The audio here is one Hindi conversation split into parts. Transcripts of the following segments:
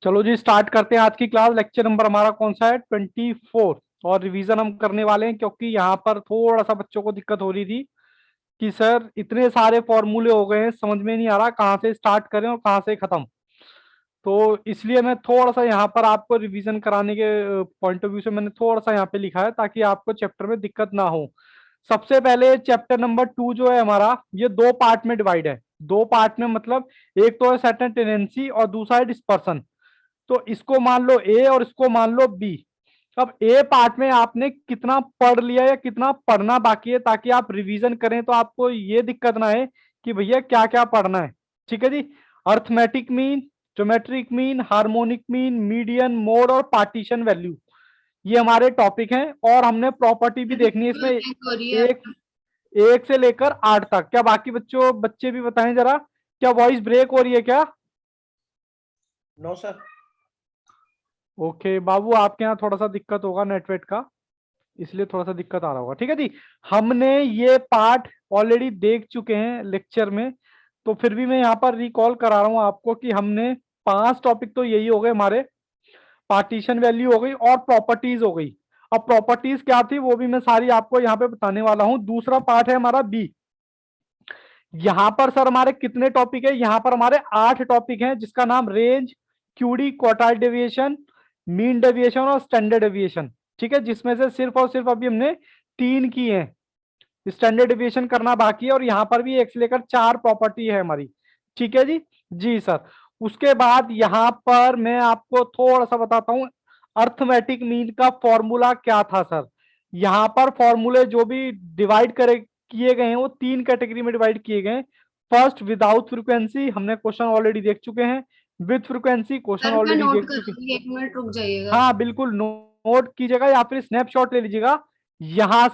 चलो जी स्टार्ट करते हैं आज की क्लास। लेक्चर नंबर हमारा कौन सा है? 24। और रिवीजन हम करने वाले हैं क्योंकि यहाँ पर थोड़ा सा बच्चों को दिक्कत हो रही थी कि सर इतने सारे फॉर्मूले हो गए हैं, समझ में नहीं आ रहा कहाँ से स्टार्ट करें और कहाँ से खत्म। तो इसलिए मैं थोड़ा सा यहाँ पर आपको रिवीजन कराने के पॉइंट ऑफ व्यू से मैंने थोड़ा सा यहाँ पे लिखा है ताकि आपको चैप्टर में दिक्कत ना हो। सबसे पहले चैप्टर नंबर 2 जो है हमारा, ये दो पार्ट में डिवाइड है। दो पार्ट में मतलब एक तो है सर्टेन टेंडेंसी और दूसरा है डिस्पर्सन। तो इसको मान लो ए और इसको मान लो बी। अब ए पार्ट में आपने कितना पढ़ लिया या कितना पढ़ना बाकी है ताकि आप रिवीजन करें तो आपको ये दिक्कत ना है कि भैया क्या क्या पढ़ना है। ठीक है जी। Arithmetic mean, geometric mean, harmonic mean, median, mode और पार्टीशन वैल्यू, ये हमारे टॉपिक हैं। और हमने प्रॉपर्टी भी देखनी है इसमें, हो रही है। एक एक से लेकर 8 तक। क्या बाकी बच्चे भी बताएं जरा, क्या वॉइस ब्रेक हो रही है क्या? No sir. ओके बाबू, आपके यहाँ थोड़ा सा दिक्कत होगा नेटवर्क का, इसलिए थोड़ा सा दिक्कत आ रहा होगा। ठीक है जी। हमने ये पार्ट ऑलरेडी देख चुके हैं लेक्चर में, तो फिर भी मैं यहाँ पर रिकॉल करा रहा हूँ आपको कि हमने 5 टॉपिक तो यही हो गए हमारे। पार्टीशन वैल्यू हो गई और प्रॉपर्टीज हो गई। अब प्रॉपर्टीज क्या थी वो भी मैं सारी आपको यहाँ पे बताने वाला हूँ। दूसरा पार्ट है हमारा बी। यहां पर सर हमारे कितने टॉपिक है? यहां पर हमारे 8 टॉपिक हैं जिसका नाम range, QD, quartile deviation, mean deviation और स्टैंडर्ड डेविएशन। ठीक है, जिसमें से सिर्फ और सिर्फ अभी हमने 3 की है, स्टैंडर्ड डेविएशन करना बाकी है। और यहां पर भी 1 से लेकर 4 प्रॉपर्टी है हमारी। ठीक है जी। जी सर। उसके बाद यहां पर मैं आपको थोड़ा सा बताता हूं, अर्थमेटिक मीन का फॉर्मूला क्या था सर। यहां पर फॉर्मूले जो भी डिवाइड करे किए गए हैं वो 3 कैटेगरी में डिवाइड किए गए हैं। फर्स्ट विदाउट फ्रीक्वेंसी, हमने क्वेश्चन ऑलरेडी देख चुके हैं। विद फ्रीक्वेंसी क्वेश्चन सर मैं ऑलरेडी नोट देख कर चुके हैं। लूंगी, 1 मिनट रुक जाइएगा। हाँ बिल्कुल, नोट कीजिएगा या फिर स्नैपशॉट ले लीजिएगा। यहां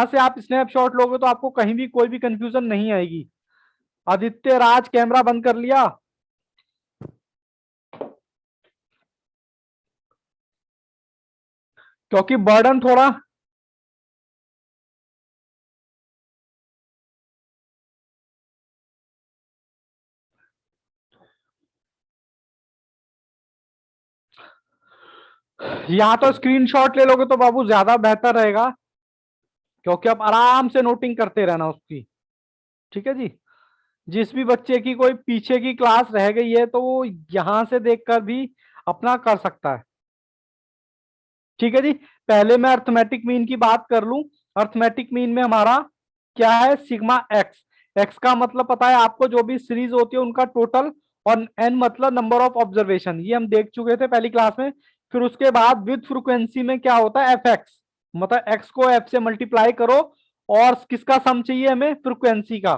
से आप स्नैपशॉट लोगे तो आपको कहीं भी कोई भी कंफ्यूजन नहीं आएगी। आदित्य राज कैमरा बंद कर लिया? क्योंकि बर्डन थोड़ा, यहां तो स्क्रीनशॉट ले लोगे तो बाबू ज्यादा बेहतर रहेगा, क्योंकि आप आराम से नोटिंग करते रहना उसकी। ठीक है जी। जिस भी बच्चे की कोई पीछे की क्लास रह गई है तो वो यहां से देखकर भी अपना कर सकता है। ठीक है जी। पहले मैं अर्थमेटिक मीन की बात कर लूं। अर्थमेटिक मीन में हमारा क्या है? Sigma x. एक्स का मतलब पता है आपको, जो भी सीरीज होती है उनका टोटल, और एन मतलब नंबर ऑफ ऑब्जर्वेशन, ये हम देख चुके थे पहली क्लास में। फिर उसके बाद विद फ्रीक्वेंसी में क्या होता है? एफ एक्स, मतलब एक्स को एफ से मल्टीप्लाई करो और किसका सम चाहिए हमें? फ्रीक्वेंसी का।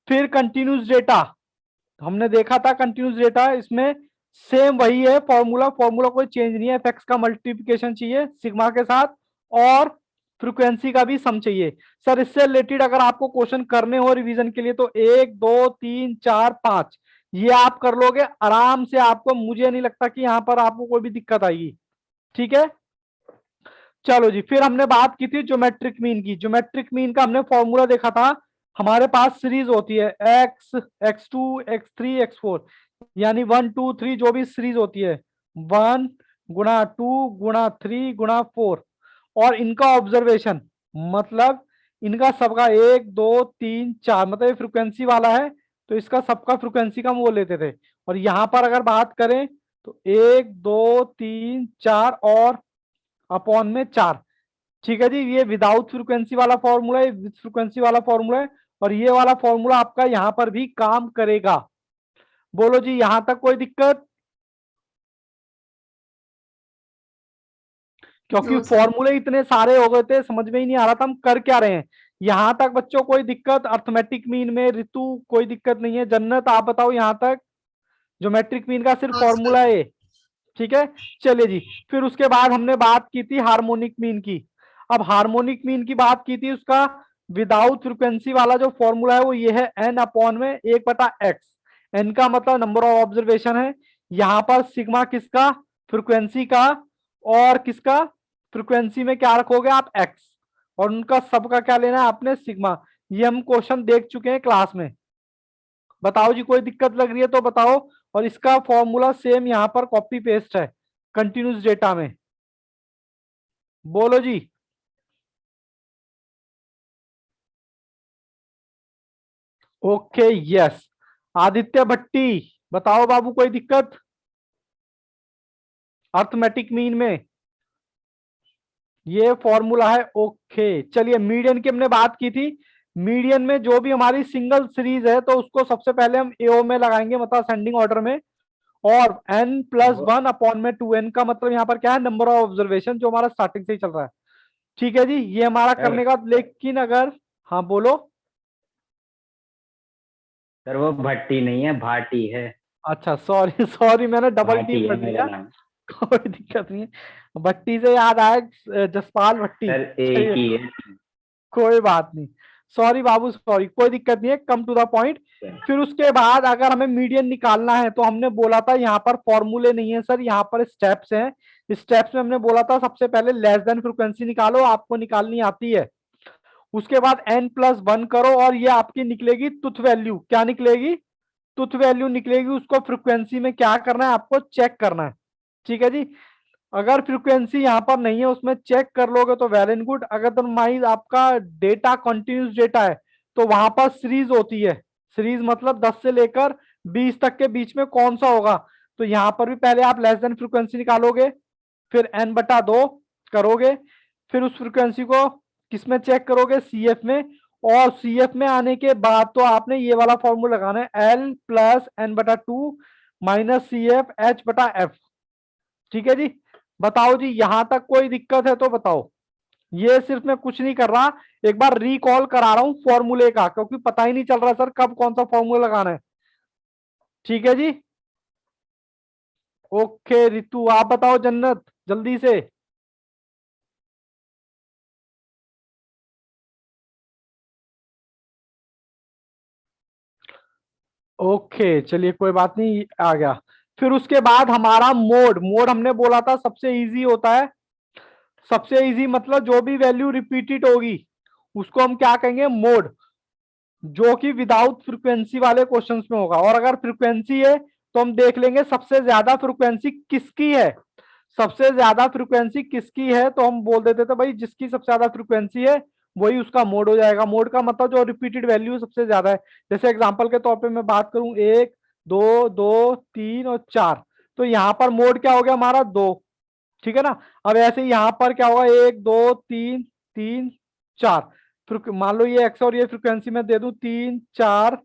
फिर कंटिन्यूस डेटा, हमने देखा था कंटिन्यूस डेटा, इसमें सेम वही है फॉर्मूला, कोई चेंज नहीं है। एफ का मल्टीप्लिकेशन चाहिए सिग्मा के साथ और फ्रीक्वेंसी का भी सम चाहिए। सर इससे रिलेटेड अगर आपको क्वेश्चन करने हो रिवीजन के लिए तो 1 2 3 4 5 ये आप कर लोगे आराम से। आपको, मुझे नहीं लगता कि यहां पर आपको कोई भी दिक्कत आएगी। ठीक है। चलो जी, फिर हमने बात की थी ज्योमेट्रिक मीन की। ज्योमेट्रिक मीन का हमने फॉर्मूला देखा था। हमारे पास सीरीज होती है एक्स, x2, x3, x4, यानी 1 2 3 जो भी सीरीज होती है, 1 गुणा 2 गुणा 3 गुणा 4। और इनका ऑब्जर्वेशन मतलब इनका सबका 1 2 3 4, मतलब ये फ्रिक्वेंसी वाला है तो इसका सबका फ्रिक्वेंसी का हम वो लेते थे। और यहां पर अगर बात करें तो 1 2 3 4 और अपॉन में 4। ठीक है जी। ये विदाउट फ्रीक्वेंसी वाला फॉर्मूला है, विद फ्रीक्वेंसी वाला फॉर्मूला है, और ये वाला फॉर्मूला आपका यहां पर भी काम करेगा। बोलो जी, यहां तक कोई दिक्कत? क्योंकि नो सर। फॉर्मूले इतने सारे हो गए थे, समझ में ही नहीं आ रहा था हम कर क्या रहे हैं। यहां तक बच्चों कोई दिक्कत? अर्थमेटिक मीन में ऋतु कोई दिक्कत नहीं है? जन्नत आप बताओ यहां तक? ज्योमेट्रिक मीन का सिर्फ नो सर। फॉर्मूला है। ठीक है। चलिए जी। फिर उसके बाद हमने बात की थी हार्मोनिक मीन की। अब हार्मोनिक मीन की बात की थी, उसका विदाउट फ्रिक्वेंसी वाला जो फॉर्मूला है वो ये है, एन अपॉन में 1/x। एन का मतलब नंबर ऑफ ऑब्जर्वेशन है। यहां पर सिग्मा किसका? फ्रिक्वेंसी का। और किसका? फ्रिक्वेंसी में क्या रखोगे आप? एक्स। और उनका सबका क्या लेना है आपने? सिग्मा। ये हम क्वेश्चन देख चुके हैं क्लास में। बताओ जी, कोई दिक्कत लग रही है तो बताओ। और इसका फॉर्मूला सेम यहाँ पर कॉपी पेस्ट है कंटिन्यूस डेटा में। बोलो जी। Okay yes. आदित्य भट्टी, बताओ बाबू, कोई दिक्कत अर्थमेटिक मीन में? ये फॉर्मूला है। ओके चलिए, मीडियन की हमने बात की थी। मीडियन में जो भी हमारी सिंगल सीरीज है तो उसको सबसे पहले हम एओ में लगाएंगे, मतलब असेंडिंग ऑर्डर में। और n प्लस वो 1 अपॉन में 2n का मतलब यहाँ पर क्या है, नंबर ऑफ ऑब्जर्वेशन, जो हमारा स्टार्टिंग से ही चल रहा है। ठीक है जी, ये हमारा सर करने का। लेकिन अगर, हाँ बोलो। सर वो भट्टी नहीं है, भाटी है। अच्छा सॉरी सॉरी, मैंने डबल टी भाटी है पढ़ मेरा लिया। नाम। कोई दिक्कत नहीं है। भट्टी से याद आया, जसपाल भट्टी। सर एक चलिए, ही है। कोई बात नहीं। सॉरी बाबू सॉरी, कोई दिक्कत नहीं है, come to the point. Sir, फिर उसके बाद अगर हमें मीडियन निकालना है तो हमने बोला था यहाँ पर फॉर्मूले नहीं है सर, यहाँ पर स्टेप्स हैं। स्टेप्स में हमने बोला था सबसे पहले लेस देन फ्रीक्वेंसी निकालो, आपको निकालनी आती है। उसके बाद n+1 करो और ये आपकी निकलेगी तुथ वैल्यू। क्या निकलेगी? तुथ वैल्यू निकलेगी। उसको फ्रीक्वेंसी में क्या करना है, आपको चेक करना है। ठीक है जी। अगर फ्रीक्वेंसी यहाँ पर नहीं है, उसमें चेक कर लोगे तो वेल एंड गुड। अगर तुम्हारी आपका डेटा कंटिन्यूस डेटा है तो वहां पर सीरीज होती है। सीरीज मतलब 10 से लेकर 20 तक के बीच में कौन सा होगा। तो यहाँ पर भी पहले आप लेस देन फ्रीक्वेंसी निकालोगे, फिर n/2 करोगे, फिर उस फ्रीक्वेंसी को किसमें चेक करोगे, सीएफ में। और सीएफ में आने के बाद तो आपने ये वाला फॉर्मूला लगाना है, L+n/2 माइनस CF H/F। ठीक है जी। बताओ जी, यहां तक कोई दिक्कत है तो बताओ। ये सिर्फ मैं कुछ नहीं कर रहा, एक बार रिकॉल करा रहा हूं फॉर्मूले का, क्योंकि पता ही नहीं चल रहा सर कब कौन सा फॉर्मूला लगाना है। ठीक है जी। ओके रितु, आप बताओ जन्नत, जल्दी से। ओके चलिए, कोई बात नहीं, आ गया। फिर उसके बाद हमारा मोड। मोड हमने बोला था सबसे इजी होता है। सबसे इजी मतलब जो भी वैल्यू रिपीटेड होगी उसको हम क्या कहेंगे, मोड। जो कि विदाउट फ्रीक्वेंसी वाले क्वेश्चंस में होगा। और अगर फ्रीक्वेंसी है तो हम देख लेंगे सबसे ज्यादा फ्रीक्वेंसी किसकी है। सबसे ज्यादा फ्रीक्वेंसी किसकी है तो हम बोल देते थे भाई, जिसकी सबसे ज्यादा फ्रीक्वेंसी है वही उसका मोड हो जाएगा। मोड का मतलब जो रिपीटेड वैल्यू सबसे ज्यादा है। जैसे एग्जांपल के तौर पे मैं बात करूं, 1 2 2 3 और 4, तो यहाँ पर मोड क्या हो गया हमारा, 2। ठीक है ना। अब ऐसे ही यहाँ पर क्या होगा, 1 2 3 3 4। फिर मान लो ये एक्स और ये फ्रीक्वेंसी में दे दूं, 3 4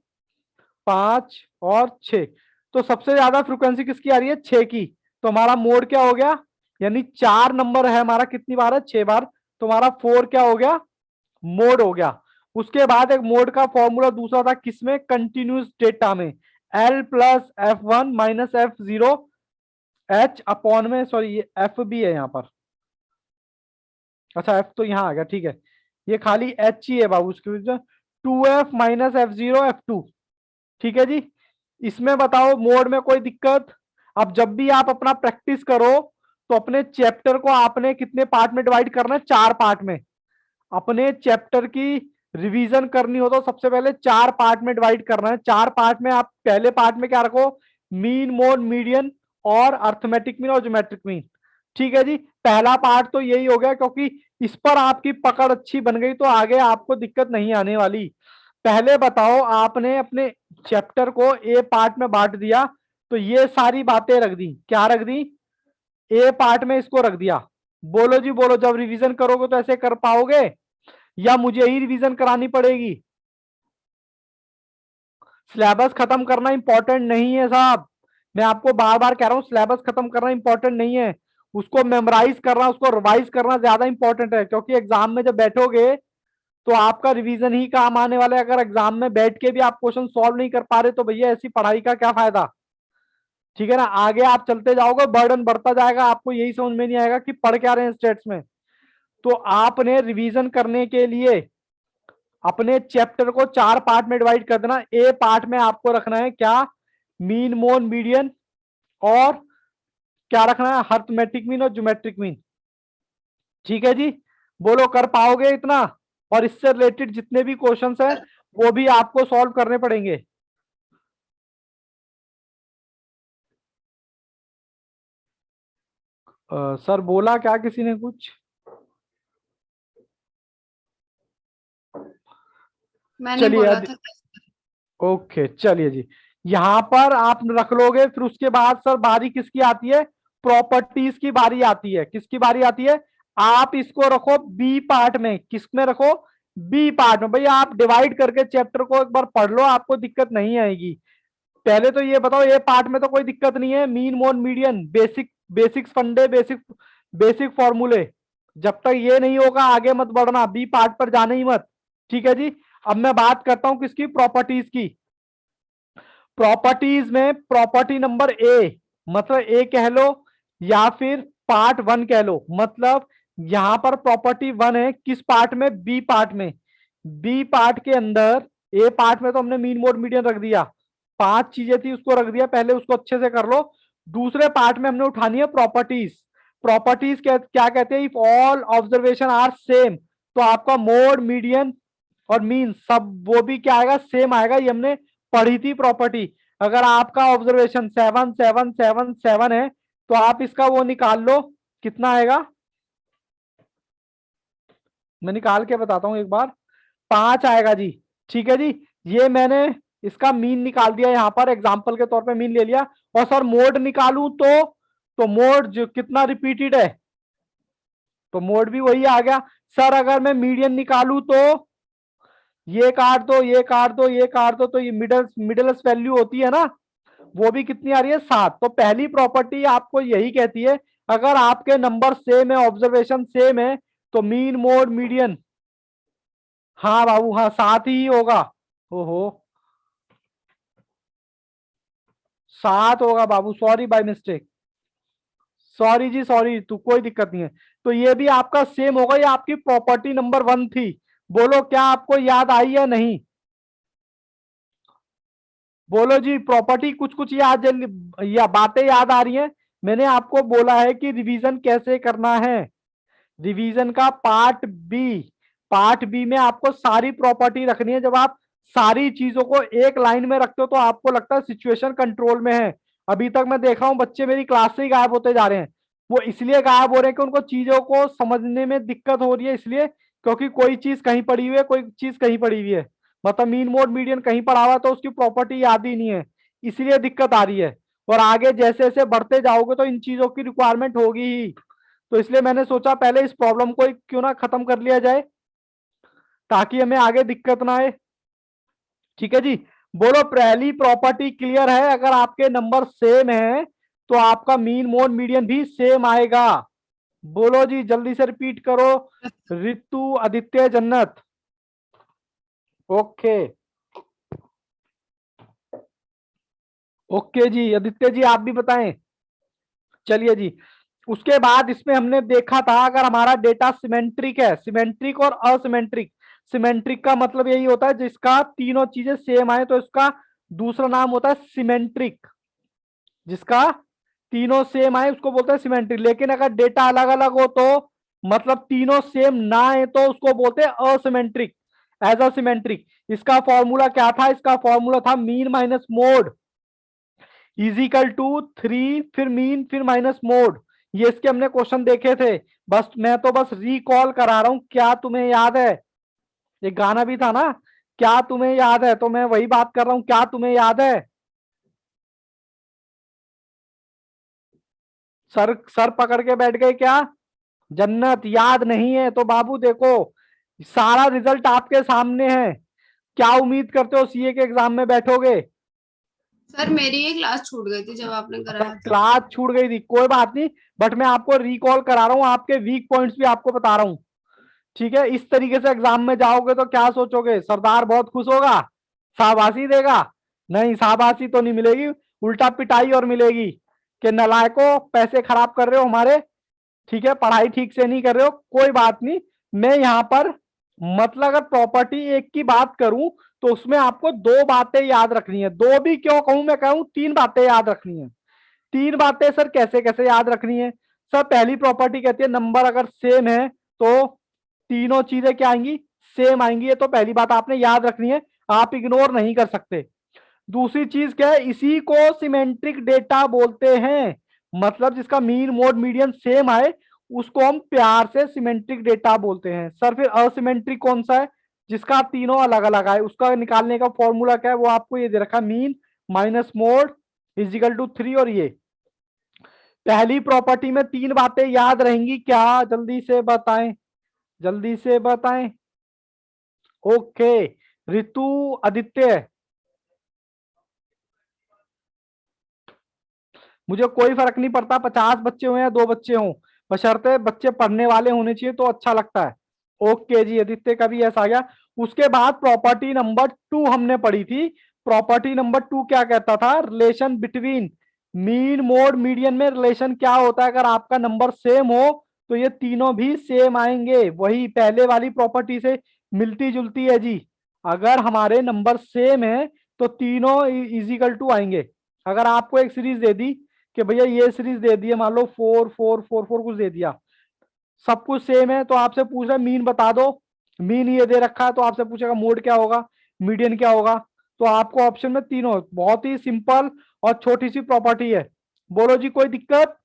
5 और 6। तो सबसे ज्यादा फ्रीक्वेंसी किसकी आ रही है, 6 की। तो हमारा मोड क्या हो गया, यानी 4 नंबर है हमारा, कितनी बार है, 6 बार। तो हमारा 4 क्या हो गया, मोड हो गया। उसके बाद एक मोड का फॉर्मूला दूसरा था किसमें, कंटिन्यूस डेटा में। L+F1 minus F0 H upon में, सॉरी ये F भी है यहाँ पर। अच्छा F तो यहाँ आ गया, ठीक है। ये खाली H ही है बाबू, उसके वजह 2F माइनस F0 F2। ठीक है जी। इसमें बताओ मोड में कोई दिक्कत? अब जब भी आप अपना प्रैक्टिस करो तो अपने चैप्टर को आपने कितने पार्ट में डिवाइड करना है, 4 पार्ट में। अपने चैप्टर की रिवीजन करनी हो तो सबसे पहले 4 पार्ट में डिवाइड करना है। 4 पार्ट में आप पहले पार्ट में क्या रखो, मीन मोड मीडियन और अर्थमेटिक मीन और ज्योमेट्रिक मीन। ठीक है जी। पहला पार्ट तो यही हो गया, क्योंकि इस पर आपकी पकड़ अच्छी बन गई तो आगे आपको दिक्कत नहीं आने वाली। पहले बताओ, आपने अपने चैप्टर को ए पार्ट में बांट दिया तो ये सारी बातें रख दी, क्या रख दी, ए पार्ट में इसको रख दिया। बोलो जी बोलो, जब रिवीजन करोगे तो ऐसे कर पाओगे या मुझे ही रिवीजन करानी पड़ेगी? सिलेबस खत्म करना इंपॉर्टेंट नहीं है साहब। मैं आपको बार बार कह रहा हूं, सिलेबस खत्म करना इंपॉर्टेंट नहीं है। उसको मेमोराइज करना, उसको रिवाइज करना ज्यादा इंपॉर्टेंट है। क्योंकि एग्जाम में जब बैठोगे तो आपका रिवीजन ही काम आने वाला है। अगर एग्जाम में बैठ के भी आप क्वेश्चन सॉल्व नहीं कर पा रहे तो भैया ऐसी पढ़ाई का क्या फायदा। ठीक है ना। आगे आप चलते जाओगे, बर्डन बढ़ता जाएगा, आपको यही समझ में नहीं आएगा कि पढ़ क्या रहे हैं स्टेट्स में। तो आपने रिवीजन करने के लिए अपने चैप्टर को 4 पार्ट में डिवाइड कर देना। ए पार्ट में आपको रखना है क्या, मीन मोड मीडियन, और क्या रखना है, अर्थमेटिक मीन और ज्योमेट्रिक मीन। ठीक है जी। बोलो, कर पाओगे इतना? और इससे रिलेटेड जितने भी क्वेश्चंस हैं वो भी आपको सॉल्व करने पड़ेंगे। सर बोला क्या किसी ने कुछ? मैंने चलिए बोला था। ओके चलिए जी, यहां पर आप रख लोगे। फिर उसके बाद सर बारी किसकी आती है? प्रॉपर्टीज की बारी आती है। किसकी बारी आती है? आप इसको रखो बी पार्ट में। किस में रखो? बी पार्ट में। भैया आप डिवाइड करके चैप्टर को एक बार पढ़ लो, आपको दिक्कत नहीं आएगी। पहले तो ये बताओ, ए पार्ट में तो कोई दिक्कत नहीं है। Mean mode median basic, basics फंडे, बेसिक बेसिक फॉर्मूले, जब तक ये नहीं होगा आगे मत बढ़ना, बी पार्ट पर जाना ही मत। ठीक है जी। अब मैं बात करता हूं किसकी? प्रॉपर्टीज की। प्रॉपर्टीज में प्रॉपर्टी नंबर ए, मतलब ए कह लो या फिर पार्ट वन कह लो। मतलब यहां पर प्रॉपर्टी वन है किस पार्ट में? बी पार्ट में। बी पार्ट के अंदर, ए पार्ट में तो हमने मीन मोड मीडियन रख दिया, 5 चीजें थी उसको रख दिया, पहले उसको अच्छे से कर लो। दूसरे पार्ट में हमने उठानी है प्रॉपर्टीज। प्रॉपर्टीज क्या कहते हैं? If all observation are same, तो आपका मोड मीडियन और मीन सब वो भी क्या आएगा? सेम आएगा। ये हमने पढ़ी थी प्रॉपर्टी। अगर आपका ऑब्जर्वेशन 7 7 7 7 है तो आप इसका वो निकाल लो, कितना आएगा? मैं निकाल के बताता हूं एक बार। 5 आएगा जी। ठीक है जी। ये मैंने इसका मीन निकाल दिया, यहां पर एग्जांपल के तौर पे मीन ले लिया। और सर मोड निकालूं तो मोड जो कितना रिपीटेड है, तो मोड भी वही आ गया। सर अगर मैं मीडियन निकालूं तो ये काट दो, ये काट दो, ये काट दो, तो ये मिडल्स वैल्यू होती है ना, वो भी कितनी आ रही है? 7। तो पहली प्रॉपर्टी आपको यही कहती है, अगर आपके नंबर सेम है, ऑब्जर्वेशन सेम है, तो मीन मोड मीडियन, हाँ बाबू हाँ 7 ही होगा। ओहो 7 होगा बाबू, सॉरी बाय मिस्टेक, सॉरी जी सॉरी, तो कोई दिक्कत नहीं है। तो ये भी आपका सेम होगा। ये आपकी प्रॉपर्टी नंबर 1 थी। बोलो क्या आपको याद आई या नहीं? बोलो जी, प्रॉपर्टी कुछ कुछ याद या बातें याद आ रही हैं? मैंने आपको बोला है कि रिवीजन कैसे करना है। रिवीजन का पार्ट बी, पार्ट बी में आपको सारी प्रॉपर्टी रखनी है। जब आप सारी चीजों को एक लाइन में रखते हो तो आपको लगता है सिचुएशन कंट्रोल में है। अभी तक मैं देख रहा हूं बच्चे मेरी क्लास से ही गायब होते जा रहे हैं। वो इसलिए गायब हो रहे हैं कि उनको चीजों को समझने में दिक्कत हो रही है, इसलिए क्योंकि कोई चीज कहीं पड़ी हुई है, कोई चीज कहीं पड़ी हुई है। मतलब मीन मोड मीडियन कहीं पड़ा हुआ है तो उसकी प्रॉपर्टी याद ही नहीं है, इसलिए दिक्कत आ रही है। और आगे जैसे जैसे बढ़ते जाओगे तो इन चीजों की रिक्वायरमेंट होगी ही। तो इसलिए मैंने सोचा पहले इस प्रॉब्लम को क्यों ना खत्म कर लिया जाए, ताकि हमें आगे दिक्कत ना आए। ठीक है जी। बोलो पहली प्रॉपर्टी क्लियर है? अगर आपके नंबर सेम है तो आपका मीन मोड मीडियन भी सेम आएगा। बोलो जी जल्दी से रिपीट करो। रितु, आदित्य, जन्नत। ओके ओके जी, आदित्य जी आप भी बताएं। चलिए जी। उसके बाद इसमें हमने देखा था, अगर हमारा डेटा सिमेट्रिक है, सिमेट्रिक और असिमेट्रिक। सिमेट्रिक का मतलब यही होता है जिसका तीनों चीजें सेम आए, तो इसका दूसरा नाम होता है सिमेट्रिक। जिसका तीनों सेम आए उसको बोलते हैं सिमेट्रिक। लेकिन अगर डेटा अलग अलग हो तो, मतलब तीनों सेम ना आए, तो उसको बोलते हैं असिमेट्रिक, एज अ सिमेट्रिक। इसका फॉर्मूला क्या था? इसका फॉर्मूला था mean minus mode equal to 3, फिर मीन, फिर माइनस मोड। ये इसके हमने क्वेश्चन देखे थे। बस मैं तो बस रिकॉल करा रहा हूं, क्या तुम्हें याद है? ये गाना भी था ना, क्या तुम्हें याद है? तो मैं वही बात कर रहा हूं, क्या तुम्हें याद है? सर सर पकड़ के बैठ गए क्या? जन्नत याद नहीं है तो बाबू देखो, सारा रिजल्ट आपके सामने है। क्या उम्मीद करते हो सीए के एग्जाम में बैठोगे? सर मेरी ये क्लास छूट गई थी जब आपने अच्छा कराया था। क्लास छूट गई थी, कोई बात नहीं, बट मैं आपको रिकॉल करा रहा हूं, आपके वीक पॉइंट्स भी आपको बता रहा हूं। ठीक है, इस तरीके से एग्जाम में जाओगे तो क्या सोचोगे? सरदार बहुत खुश होगा, शाबाशी देगा? नहीं, शाबाशी तो नहीं मिलेगी, उल्टा पिटाई और मिलेगी कि नालायकों पैसे खराब कर रहे हो हमारे। ठीक है, पढ़ाई ठीक से नहीं कर रहे हो, कोई बात नहीं। मैं यहाँ पर मतलब अगर प्रॉपर्टी एक की बात करूं तो उसमें आपको 2 बातें याद रखनी है। 2 भी क्यों कहूं, मैं कहूं 3 बातें याद रखनी है। 3 बातें सर कैसे कैसे याद रखनी है? सर पहली प्रॉपर्टी कहती है नंबर अगर सेम है तो तीनों चीजें क्या आएंगी? सेम आएंगी। ये तो पहली बात आपने याद रखनी है, आप इग्नोर नहीं कर सकते। दूसरी चीज क्या है? इसी को सिमेट्रिक डेटा बोलते हैं। मतलब जिसका मीन मोड मीडियन सेम आए उसको हम प्यार से सिमेट्रिक डेटा बोलते हैं। सर फिर असिमेट्रिक कौन सा है? जिसका तीनों अलग अलग आए। उसका निकालने का फॉर्मूला क्या है? वो आपको ये दे रखा, mean minus mode equal to 3। और ये पहली प्रॉपर्टी में 3 बातें याद रहेंगी क्या? जल्दी से बताएं, जल्दी से बताएं। ओके, ऋतु, आदित्य, मुझे कोई फर्क नहीं पड़ता 50 बच्चे हो या 2 बच्चे हों, बशर्ते बच्चे पढ़ने वाले होने चाहिए तो अच्छा लगता है। ओके जी, आदित्य का भी ऐसा आ गया। उसके बाद प्रॉपर्टी नंबर 2 हमने पढ़ी थी। प्रॉपर्टी नंबर 2 क्या कहता था? Relation between mean mode median में रिलेशन क्या होता है? अगर आपका नंबर सेम हो तो ये तीनों भी सेम आएंगे। वही पहले वाली प्रॉपर्टी से मिलती जुलती है जी। अगर हमारे नंबर सेम है तो तीनों इजिकल टू आएंगे। अगर आपको एक सीरीज दे दी कि भैया ये सीरीज दे दी है, मान लो 4 4 4 4 कुछ दे दिया, सब कुछ सेम है, तो आपसे पूछ रहा है मीन बता दो। मीन ये दे रखा है तो आपसे पूछेगा मोड क्या होगा, मीडियन क्या होगा। तो आपको ऑप्शन में तीनों, बहुत ही सिंपल और छोटी सी प्रॉपर्टी है। बोलो जी, कोई दिक्कत?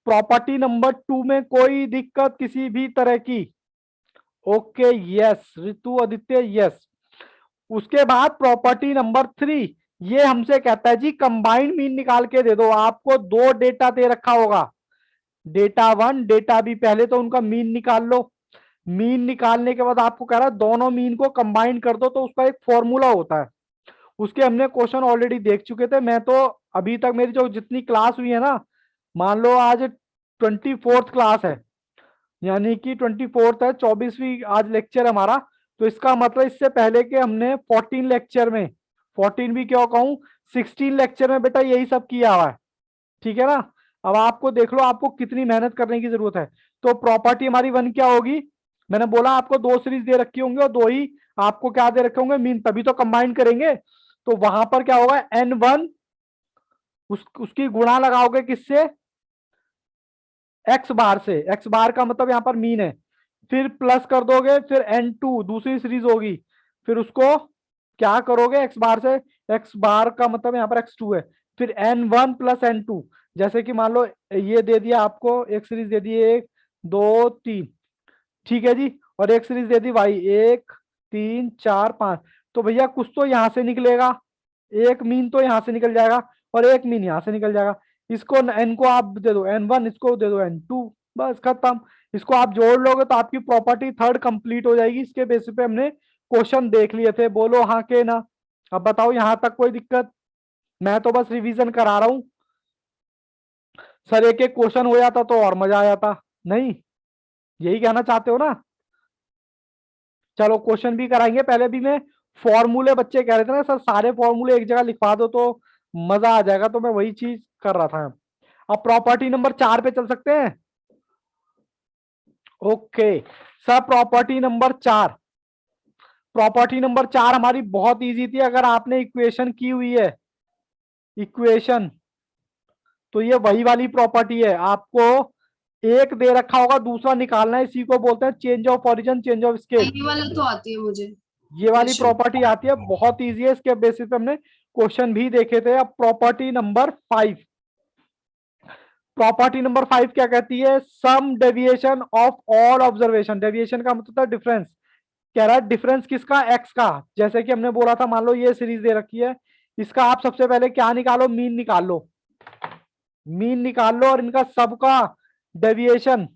प्रॉपर्टी नंबर 2 में कोई दिक्कत किसी भी तरह की? ओके, यस ऋतु, आदित्य, यस। उसके बाद प्रॉपर्टी नंबर 3 ये हमसे कहता है जी कंबाइंड मीन निकाल के दे दो। आपको 2 डेटा दे रखा होगा, डेटा 1 डेटा बी। पहले तो उनका मीन निकाल लो। मीन निकालने के बाद आपको कह रहा है दोनों मीन को कंबाइन कर दो, तो उसका एक फॉर्मूला होता है। उसके हमने क्वेश्चन ऑलरेडी देख चुके थे। मैं तो अभी तक मेरी जो जितनी क्लास हुई है ना, मान लो आज 24th क्लास है, यानी कि 24th है, 24वीं आज लेक्चर है हमारा। तो इसका मतलब इससे पहले के हमने 14 लेक्चर में, 14 भी क्यों कहूं, 16 लेक्चर में बेटा यही सब किया हुआ है। ठीक है ना? अब आपको देख लो आपको कितनी मेहनत करने की जरूरत है। तो प्रॉपर्टी हमारी 1 क्या होगी? मैंने बोला आपको 2 सीरीज दे रखी होंगी और 2 ही आपको क्या दे रखे होंगे, मीन, तभी तो कंबाइन करेंगे। तो वहां पर क्या होगा, N1 उसकी गुणा लगाओगे किससे? एक्स बार से। एक्स बार का मतलब यहाँ पर मीन है। फिर प्लस कर दोगे, फिर N2 दूसरी सीरीज होगी, फिर उसको क्या करोगे एक्स बार से। एक्स बार का मतलब यहाँ पर x2 है। फिर N1 प्लस N2, जैसे कि मान लो ये दे दिया आपको, एक सीरीज दे दी 1 2 3, ठीक है जी, और एक सीरीज दे दी y 1 3 4 5। तो भैया कुछ तो यहां से निकलेगा, एक मीन तो यहां से निकल जाएगा और एक मीन यहां से निकल जाएगा। इसको n को आप दे दो N1, इसको दे दो N2, बस खत्म। इसको आप जोड़ लोगे तो आपकी प्रॉपर्टी 3rd कंप्लीट हो जाएगी। इसके बेसिस पे हमने क्वेश्चन देख लिए थे। बोलो हाँ के ना? अब बताओ यहां तक कोई दिक्कत? मैं तो बस रिवीजन करा रहा हूं। सर एक एक क्वेश्चन हो जाता तो और मजा आ जाता। नहीं, यही कहना चाहते हो ना? चलो क्वेश्चन भी कराएंगे। पहले भी मैं फॉर्मूले, बच्चे कह रहे थे ना सर सारे फॉर्मूले एक जगह लिखवा दो तो मजा आ जाएगा, तो मैं वही चीज कर रहा था। अब प्रॉपर्टी नंबर 4 पे चल सकते हैं। Okay sir, property number 4, property number 4 हमारी बहुत इजी थी। अगर आपने इक्वेशन की हुई है, इक्वेशन, तो ये वही वाली प्रॉपर्टी है। आपको एक दे रखा होगा, दूसरा निकालना है। इसी को बोलते हैं change of origin, change of scale. ये वाला तो आती है मुझे ये वाली क्वेश्चन। प्रॉपर्टी आती है, बहुत इजी है। इसके बेसिस पे हमने क्वेश्चन भी देखे थे। अब प्रॉपर्टी नंबर 5, प्रॉपर्टी नंबर 5 क्या कहती है? Sum deviation of all observation. Deviation का मतलब डिफरेंस। कह रहा है डिफरेंस किसका? एक्स का। जैसे कि हमने बोला था, मान लो ये सीरीज दे रखी है, इसका आप सबसे पहले क्या निकालो? मीन निकाल लो। मीन निकाल लो और इनका सबका डेविएशन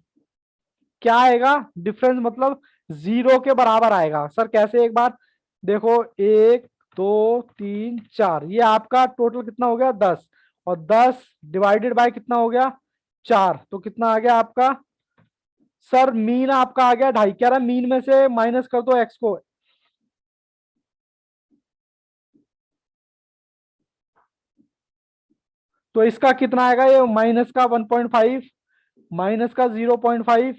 क्या आएगा? डिफरेंस मतलब 0 के बराबर आएगा। सर कैसे? एक बार देखो, 1 2 3 4, ये आपका टोटल कितना हो गया? 10। और 10 डिवाइडेड बाय कितना हो गया? 4, तो कितना आ गया आपका? सर मीन आपका आ गया 2.5। कह रहा है मीन में से माइनस कर दो एक्स को। तो इसका कितना आएगा? ये माइनस का 1.5, माइनस का 0.5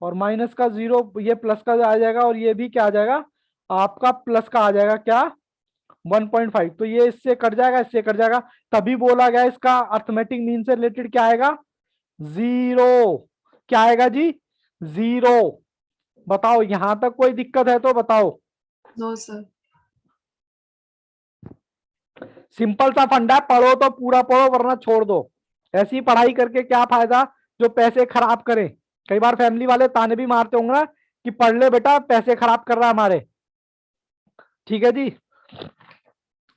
और माइनस का 0, ये प्लस का आ जाएगा और ये भी क्या आ जाएगा? आपका प्लस का आ जाएगा क्या? 1.5। तो ये इससे कट जाएगा, इससे कट जाएगा। तभी बोला गया इसका अर्थमेटिक मीन से रिलेटेड क्या आएगा? 0। क्या आएगा जी? 0। बताओ यहां तक कोई दिक्कत है तो बताओ। No sir. सिंपल सा फंडा है, पढ़ो तो पूरा पढ़ो वरना छोड़ दो। ऐसी पढ़ाई करके क्या फायदा जो पैसे खराब करे। कई बार फैमिली वाले ताने भी मारते होंगे ना कि पढ़ ले बेटा, पैसे खराब कर रहा है हमारे। ठीक है जी,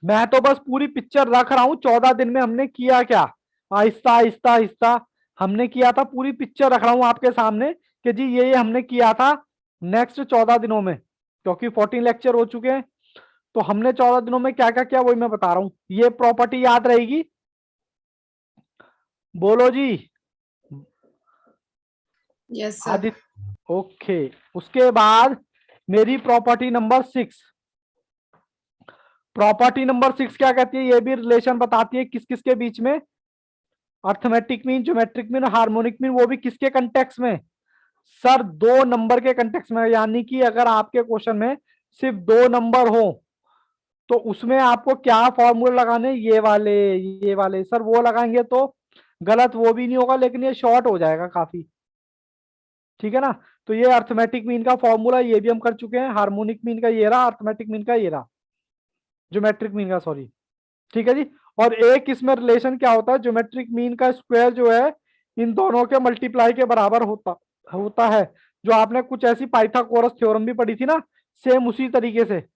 मैं तो बस पूरी पिक्चर रख रहा हूं 14 दिन में हमने किया क्या, आहिस्ता आहिस्ता आहिस्ता हमने किया था, पूरी पिक्चर रख रहा हूं आपके सामने कि जी ये हमने किया था नेक्स्ट 14 दिनों में, क्योंकि 14 लेक्चर हो चुके हैं। तो हमने 14 दिनों में क्या क्या किया वही मैं बता रहा हूं। ये प्रॉपर्टी याद रहेगी, बोलो जी। Yes sir. आदित्य, ओके। उसके बाद मेरी प्रॉपर्टी नंबर 6, प्रॉपर्टी नंबर 6 क्या कहती है, ये भी रिलेशन बताती है किस किस के बीच में, arithmetic mean, geometric mean, harmonic mean, वो भी किसके कंटेक्स में, सर 2 नंबर के कंटेक्स में। यानी कि अगर आपके क्वेश्चन में सिर्फ 2 नंबर हो तो उसमें आपको क्या फॉर्मूला लगाने, ये वाले सर, वो लगाएंगे तो गलत वो भी नहीं होगा, लेकिन ये शॉर्ट हो जाएगा काफी। ठीक है ना, तो ये अर्थमेटिक मीन का फॉर्मूला ये भी हम कर चुके हैं, हार्मोनिक मीन का ये रहा, अर्थमेटिक मीन का ये रहा, ज्योमेट्रिक मीन का सॉरी। ठीक है जी, और एक इसमें रिलेशन क्या होता है, ज्योमेट्रिक मीन का स्क्वायर जो है इन दोनों के मल्टीप्लाई के बराबर होता होता है। जो आपने कुछ ऐसी पाइथागोरस थ्योरम भी पढ़ी थी ना, सेम उसी तरीके से।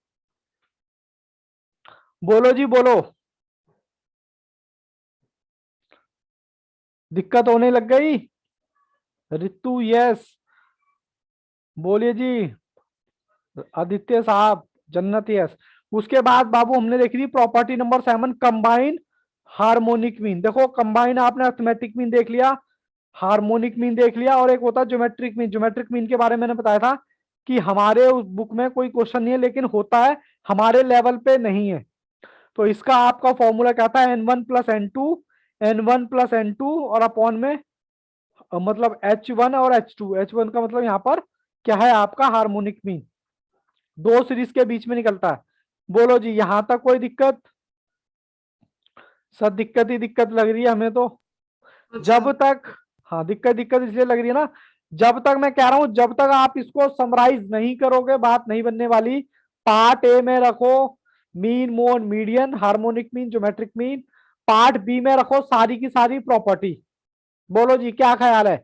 बोलो जी बोलो, दिक्कत होने लग गई, रितु यस, बोलिए जी, आदित्य साहब, जन्नत यस। उसके बाद बाबू हमने देखी थी property number 7, combine harmonic mean. देखो कंबाइन आपने अर्थमेटिक मीन देख लिया, हार्मोनिक मीन देख लिया, और एक होता है ज्योमेट्रिक मीन। ज्योमेट्रिक मीन के बारे में मैंने बताया था कि हमारे उस बुक में कोई क्वेश्चन नहीं है, लेकिन होता है, हमारे लेवल पे नहीं है। तो इसका आपका फॉर्मूला क्या था, n1 + n2 और अपॉन में मतलब h1 और h2। h1 का मतलब यहाँ पर क्या है आपका हार्मोनिक मीन, 2 सीरीज के बीच में निकलता है। बोलो जी, यहां तक कोई दिक्कत, सब दिक्कत ही दिक्कत लग रही है हमें तो। अच्छा। जब तक, हाँ दिक्कत दिक्कत इसलिए लग रही है ना, जब तक मैं कह रहा हूं जब तक आप इसको समराइज नहीं करोगे बात नहीं बनने वाली। पार्ट ए में रखो mean mode median harmonic mean geometric mean, part B में रखो सारी की सारी प्रॉपर्टी। बोलो जी क्या ख्याल है।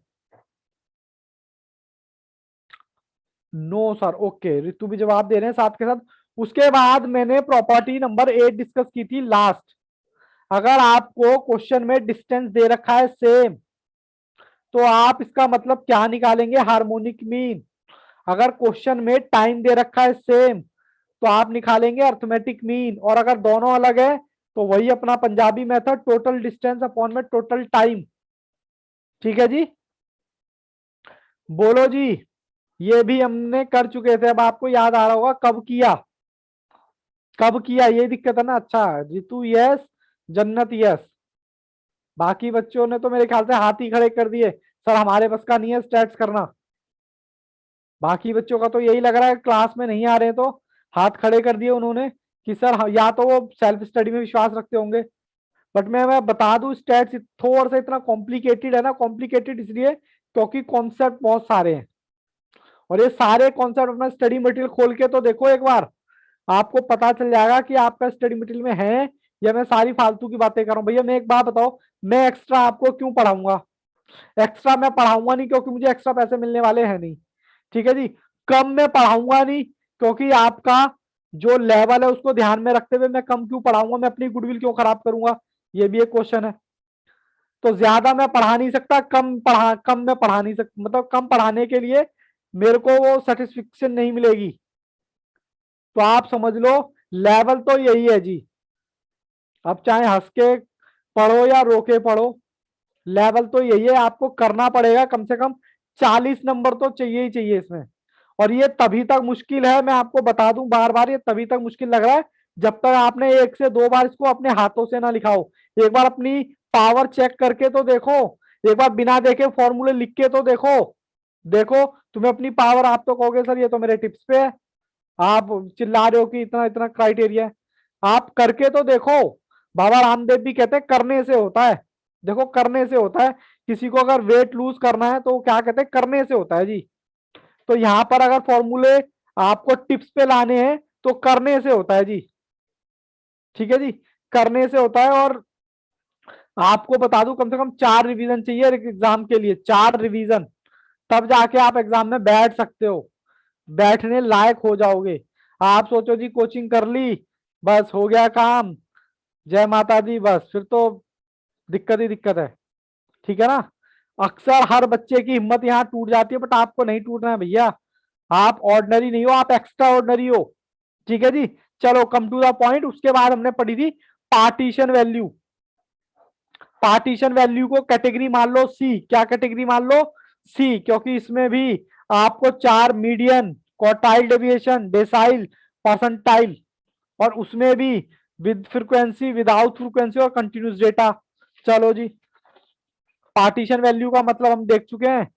नो सर, ओके, ऋतु भी जवाब दे रहे हैं साथ के साथ। उसके बाद मैंने प्रॉपर्टी नंबर 8 डिस्कस की थी लास्ट। अगर आपको क्वेश्चन में डिस्टेंस दे रखा है सेम, तो आप इसका मतलब क्या निकालेंगे, हार्मोनिक मीन। अगर क्वेश्चन में टाइम दे रखा है सेम, तो आप निकालेंगे अर्थमेटिक मीन। और अगर दोनों अलग है तो वही अपना Punjabi method, total distance upon में टोटल टाइम। ठीक है जी, बोलो जी, ये भी हमने कर चुके थे। अब आपको याद आ रहा होगा कब किया, कब किया, ये दिक्कत है ना। अच्छा, रितु यस, जन्नत यस, बाकी बच्चों ने तो मेरे ख्याल से हाथ ही खड़े कर दिए, सर हमारे बस का नहीं है स्टैट्स करना। बाकी बच्चों का तो यही लग रहा है, क्लास में नहीं आ रहे तो हाथ खड़े कर दिए उन्होंने कि सर या तो वो सेल्फ स्टडी में विश्वास रखते होंगे। बट मैं बता दूं, स्टैट्स थोड़ा सा इतना कॉम्प्लिकेटेड है ना, कॉम्प्लिकेटेड इसलिए क्योंकि कॉन्सेप्ट बहुत सारे हैं, और ये सारे कॉन्सेप्ट अपना स्टडी मटेरियल खोल के तो देखो एक बार, आपको पता चल जाएगा कि आपका स्टडी मटेरियल में है या मैं सारी फालतू की बातें कर रहा हूँ। भैया मैं एक बात बताओ, मैं एक्स्ट्रा आपको क्यों पढ़ाऊंगा, एक्स्ट्रा मैं पढ़ाऊंगा नहीं क्योंकि मुझे एक्स्ट्रा पैसे मिलने वाले हैं नहीं। ठीक है जी, कम मैं पढ़ाऊंगा नहीं क्योंकि आपका जो लेवल है उसको ध्यान में रखते हुए मैं कम क्यों पढ़ाऊंगा, मैं अपनी गुडविल क्यों खराब करूंगा, ये भी एक क्वेश्चन है। तो ज्यादा मैं पढ़ा नहीं सकता, कम मैं पढ़ा नहीं सकता, मतलब कम पढ़ाने के लिए मेरे को वो सेटिस्फिक्शन नहीं मिलेगी। तो आप समझ लो लेवल तो यही है जी, अब चाहे हंस के पढ़ो या रो के पढ़ो, लेवल तो यही है। आपको करना पड़ेगा, कम से कम 40 नंबर तो चाहिए ही चाहिए इसमें। और ये तभी तक मुश्किल है, मैं आपको बता दूं बार बार, ये तभी तक मुश्किल लग रहा है जब तक आपने 1 से 2 बार इसको अपने हाथों से ना लिखाओ। एक बार अपनी पावर चेक करके तो देखो, एक बार बिना देखे फॉर्मूले लिख के तो देखो। देखो तुम्हें अपनी पावर, आप तो कहोगे सर ये तो मेरे टिप्स पे है, आप चिल्ला रहे हो कि इतना इतना क्राइटेरिया है, आप करके तो देखो। बाबा रामदेव भी कहते हैं करने से होता है, देखो करने से होता है। किसी को अगर वेट लूज करना है तो क्या कहते हैं, करने से होता है जी। तो यहां पर अगर फॉर्मूले आपको टिप्स पे लाने हैं तो करने से होता है जी। ठीक है जी, करने से होता है। और आपको बता दूं कम से कम 4 रिवीजन चाहिए एग्जाम के लिए, 4 रिवीजन, तब जाके आप एग्जाम में बैठ सकते हो, बैठने लायक हो जाओगे। आप सोचो जी कोचिंग कर ली, बस हो गया काम, जय माता दी, बस फिर तो दिक्कत ही दिक्कत है। ठीक है ना। अक्सर हर बच्चे की हिम्मत यहाँ टूट जाती है, बट आपको नहीं टूटना है भैया। आप ऑर्डिनरी नहीं हो, आप एक्स्ट्रा ऑर्डिनरी हो। ठीक है जी। चलो कम टू द पॉइंट। उसके बाद हमने पढ़ी थी पार्टीशन वैल्यू। पार्टीशन वैल्यू को कैटेगरी मान लो सी। क्या कैटेगरी मान लो? सी, क्योंकि इसमें भी आपको 4 median, quartile deviation, decyl, percentile, और उसमें भी विद फ्रीक्वेंसी, विदाउट फ्रीक्वेंसी और कंटिन्यूस डेटा। चलो जी, पार्टीशन वैल्यू का मतलब हम देख चुके हैं,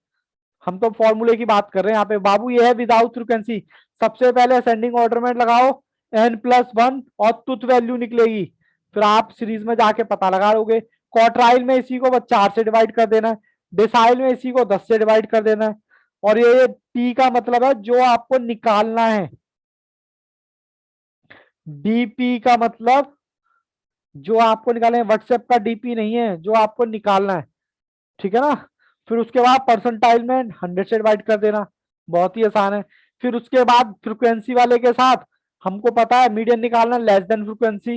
हम तो फॉर्मूले की बात कर रहे हैं यहाँ पे बाबू। ये है विदाउट फ्रीक्वेंसी। सबसे पहले असेंडिंग ऑर्डर में लगाओ n+1 और तुत वैल्यू निकलेगी, फिर आप सीरीज में जाके पता लगा लोगे। क्वार्टाइल में इसी को बस 4 से डिवाइड कर देना है, डिसाइल में इसी को 10 से डिवाइड कर देना है, और ये टी का मतलब है जो आपको निकालना है। डीपी का मतलब जो आपको निकालना है, व्हाट्सएप का डीपी नहीं है, जो आपको निकालना है। ठीक है ना। फिर उसके बाद परसेंटाइल में 100 से डिवाइड कर देना, बहुत ही आसान है। फिर उसके बाद फ्रीक्वेंसी वाले के साथ हमको पता है मीडियन निकालना, लेस देन फ्रीक्वेंसी।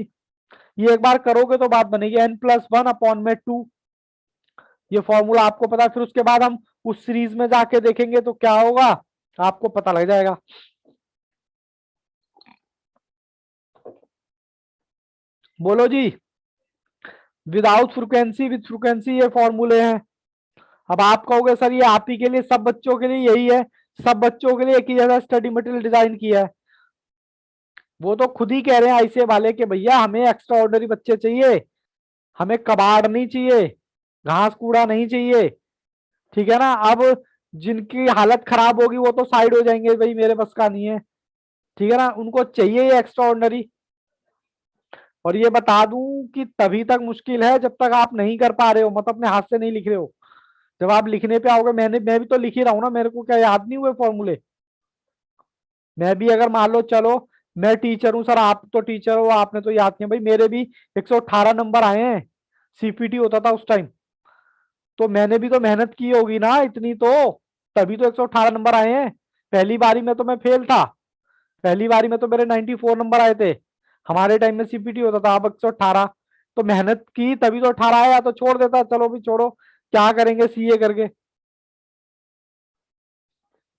ये एक बार करोगे तो बात बनेगी, n+1/2। ये फॉर्मूला आपको पता है। फिर उसके बाद हम उस सीरीज में जाके देखेंगे तो क्या होगा, आपको पता लग जाएगा। बोलो जी। विदाउट फ्रीक्वेंसी, विद फ्रीक्वेंसी, ये फॉर्मूले हैं। अब आप कहोगे सर ये आप ही के लिए, सब बच्चों के लिए यही है, सब बच्चों के लिए एक ही जैसा स्टडी मटेरियल डिजाइन किया है। वो तो खुद ही कह रहे हैं ऐसे वाले कि भैया हमें एक्स्ट्रा ऑर्डिनरी बच्चे चाहिए, हमें कबाड़ नहीं चाहिए, घास कूड़ा नहीं चाहिए। ठीक है ना। अब जिनकी हालत खराब होगी वो तो साइड हो जाएंगे, भाई मेरे बस का नहीं है। ठीक है ना, उनको चाहिए ये एक्स्ट्रा ऑर्डिनरी। और ये बता दूं कि तभी तक मुश्किल है जब तक आप नहीं कर पा रहे हो, मतलब अपने हाथ से नहीं लिख रहे हो। जब आप लिखने पे आओगे, मैं भी तो लिख ही रहा हूं ना, मेरे को क्या याद नहीं हुए फॉर्मूले? मैं भी अगर मान लो, चलो मैं टीचर हूं सर, आप तो टीचर हो, आपने तो याद किया, भाई मेरे भी 118 नंबर आए हैं, सीपीटी होता था उस टाइम, तो मैंने भी तो मेहनत की होगी ना इतनी तो, तभी तो 118 नंबर आए हैं। पहली बारी में तो मैं फेल था, पहली बारी में तो मेरे 94 नंबर आए थे। हमारे टाइम में सीपीटी होता था, अब 118। तो मेहनत की तभी तो 18 आया, तो छोड़ देता, चलो भी छोड़ो, क्या करेंगे सीए करके।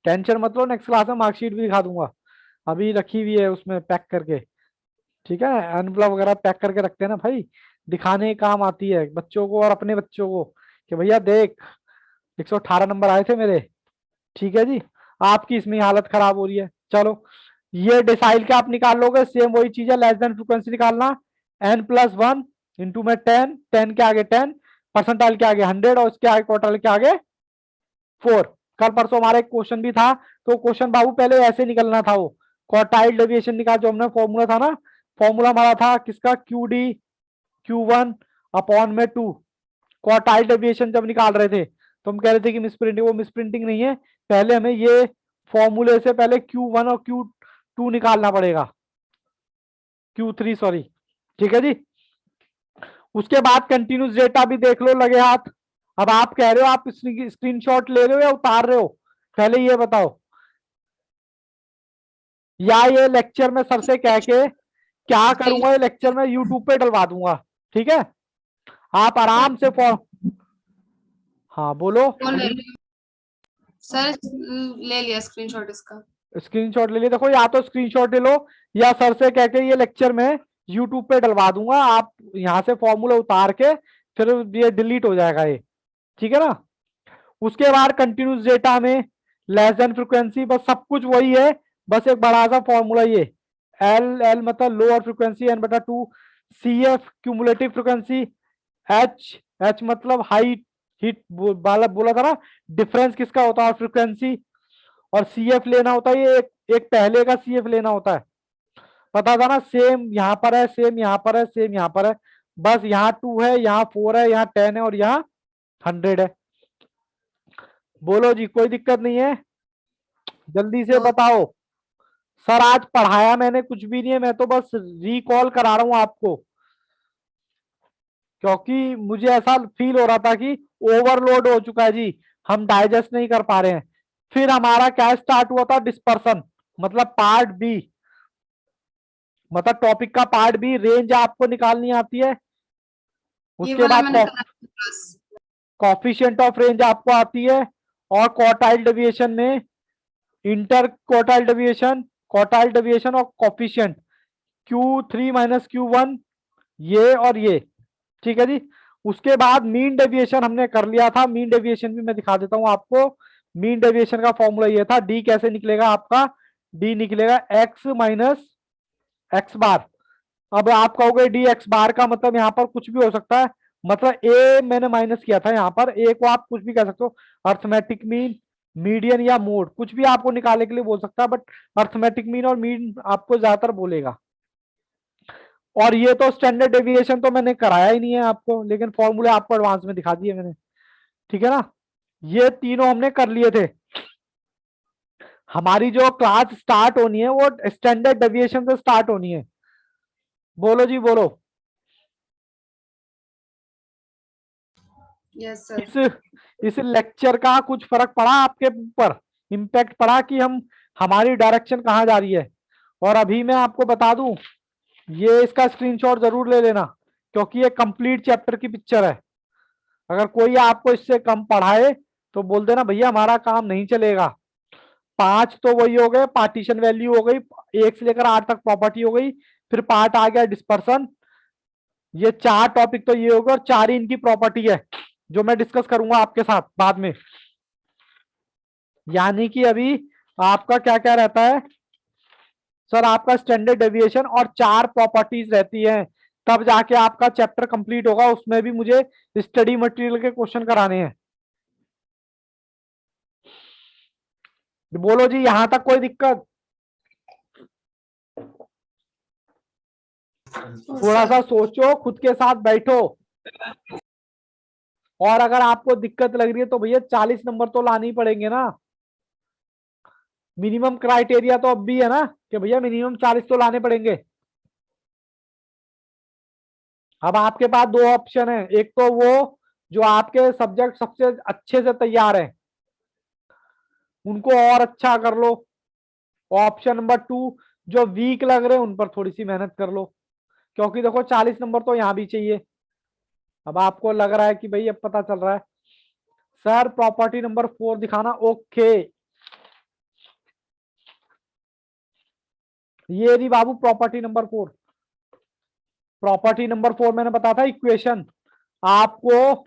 टेंशन मत लो, नेक्स्ट क्लास में मार्कशीट भी दिखा दूंगा, अभी रखी हुई है उसमें पैक करके। ठीक है, एनवलप वगैरह पैक करके रखते हैं ना भाई, दिखाने के काम आती है बच्चों को और अपने बच्चों को कि भैया देख 118 नंबर आए थे मेरे। ठीक है जी। आपकी इसमें हालत खराब हो रही है। चलो, ये डिसाइल के आप निकाल लोगे, सेम वही चीज है, लेस देन फ्रीक्वेंसी निकालना। n+1 इंटू में 10, 10 के आगे 10, परसेंटाइल के आगे 100, और इसके आगे क्वार्टाइल के आगे 4। कल परसों हमारा एक क्वेश्चन भी था, तो क्वेश्चन बाबू पहले ऐसे निकलना था, वो क्वार्टाइल डेविएशन निकाल, जो हमने फॉर्मूला था ना, फॉर्मूला हमारा था किसका, QD/2। क्वार्टाइल डेविएशन जब निकाल रहे थे तो हम कह रहे थे कि मिसप्रिंटिंग, वो मिसप्रिंटिंग नहीं है। पहले हमें ये फॉर्मूले से पहले Q1 और Q2 निकालना पड़ेगा, Q3 सॉरी। ठीक है जी। उसके बाद कंटिन्यूस डेटा भी देख लो लगे हाथ। अब आप कह रहे हो आप स्क्रीनशॉट ले रहे हो या उतार रहे हो, पहले ये बताओ। या ये लेक्चर में सर से कह के क्या करूंगा, ये लेक्चर में यूट्यूब पे डलवा दूंगा। ठीक है, आप आराम से हाँ बोलो। वो ले लिया सर, ले लिया स्क्रीनशॉट इसका। स्क्रीनशॉट ले लिया, देखो या तो स्क्रीनशॉट ले लो, या सर से कह के ये लेक्चर में यूट्यूब पे डलवा दूंगा, आप यहाँ से फॉर्मूला उतार के फिर ये डिलीट हो जाएगा ये। ठीक है ना। उसके बाद कंटिन्यूस डेटा में लेस देन फ्रीक्वेंसी, बस सब कुछ वही है, बस एक बड़ा सा फॉर्मूला ये, एल एल मतलब lower frequency, n/2, CF cumulative frequency, H H मतलब हाई हिट वाला बोला था ना, डिफरेंस किसका होता है फ्रीक्वेंसी, और CF लेना होता है, ये एक पहले का CF लेना होता है, पता था ना। सेम यहाँ पर है, सेम यहाँ पर है, सेम यहाँ पर है, बस यहाँ 2 है, यहाँ 4 है, यहाँ 10 है, और यहाँ 100 है। बोलो जी, कोई दिक्कत नहीं है? जल्दी से तो बताओ। सर आज पढ़ाया मैंने कुछ भी नहीं है, मैं तो बस रिकॉल करा रहा हूं आपको, क्योंकि मुझे ऐसा फील हो रहा था कि ओवरलोड हो चुका है जी, हम डाइजेस्ट नहीं कर पा रहे हैं। फिर हमारा क्या स्टार्ट हुआ था, डिस्पर्सन, मतलब पार्ट बी, मतलब टॉपिक का पार्ट बी, रेंज आपको निकालनी आती है। ये उसके वाला बाद मैंने करा था क्लास। कॉफिशिएंट ऑफ रेंज आपको आती है, और क्वार्टाइल डेविएशन में इंटर क्वार्टाइल डेविएशन और कॉफिशिएंट Q3 माइनस Q1, ये और ये, ठीक है जी। उसके बाद मीन डेविएशन हमने कर लिया था, मीन डेविएशन भी मैं दिखा देता हूं आपको। मीन डेविएशन का फॉर्मूला ये था, डी कैसे निकलेगा आपका, डी निकलेगा एक्स माइनस एक्स बार। अब आप कहोगे डी एक्स बार का मतलब यहाँ पर कुछ भी हो सकता है, मतलब ए मैंने माइनस किया था, यहाँ पर ए को आप कुछ भी कह सकते हो, अर्थमेटिक मीन, मीडियन या मोड, कुछ भी आपको निकालने के लिए बोल सकता है, बट अर्थमेटिक मीन और मीन आपको ज्यादातर बोलेगा। और ये तो स्टैंडर्ड डेविएशन तो मैंने कराया ही नहीं है आपको, लेकिन फॉर्मूले आपको एडवांस में दिखा दिए मैंने, ठीक है ना। ये तीनों हमने कर लिए थे। हमारी जो क्लास स्टार्ट होनी है वो स्टैंडर्ड डेविएशन से स्टार्ट होनी है। बोलो जी बोलो। Yes sir. इस लेक्चर का कुछ फर्क पड़ा आपके ऊपर, इम्पैक्ट पड़ा कि हम, हमारी डायरेक्शन कहाँ जा रही है। और अभी मैं आपको बता दूं, ये इसका स्क्रीनशॉट जरूर ले लेना, क्योंकि ये कंप्लीट चैप्टर की पिक्चर है। अगर कोई आपको इससे कम पढ़ाए तो बोल देना भैया हमारा काम नहीं चलेगा। 5 तो वही हो गए, पार्टीशन वैल्यू हो गई, 1 से लेकर 8 तक प्रॉपर्टी हो गई, फिर पार्ट आ गया डिस्पर्सन, ये 4 टॉपिक तो ये हो गए, और 4 ही इनकी प्रॉपर्टी है जो मैं डिस्कस करूंगा आपके साथ बाद में। यानी कि अभी आपका क्या क्या रहता है सर, आपका स्टैंडर्ड डेविएशन और 4 प्रॉपर्टीज रहती हैं, तब जाके आपका चैप्टर कंप्लीट होगा। उसमें भी मुझे स्टडी मटेरियल के क्वेश्चन कराने हैं। बोलो जी, यहां तक कोई दिक्कत? थोड़ा सा सोचो, खुद के साथ बैठो, और अगर आपको दिक्कत लग रही है तो भैया 40 नंबर तो लाने ही पड़ेंगे ना। मिनिमम क्राइटेरिया तो अब भी है ना कि भैया मिनिमम 40 तो लाने पड़ेंगे। अब आपके पास 2 ऑप्शन है, एक तो वो जो आपके सब्जेक्ट सबसे अच्छे से तैयार है उनको और अच्छा कर लो, ऑप्शन नंबर 2 जो वीक लग रहे हैं उन पर थोड़ी सी मेहनत कर लो, क्योंकि देखो 40 नंबर तो यहां भी चाहिए। अब आपको लग रहा है कि भाई अब पता चल रहा है सर, प्रॉपर्टी नंबर 4 दिखाना, ओके। ये रही बाबू प्रॉपर्टी नंबर 4। प्रॉपर्टी नंबर 4 मैंने बताया था, इक्वेशन आपको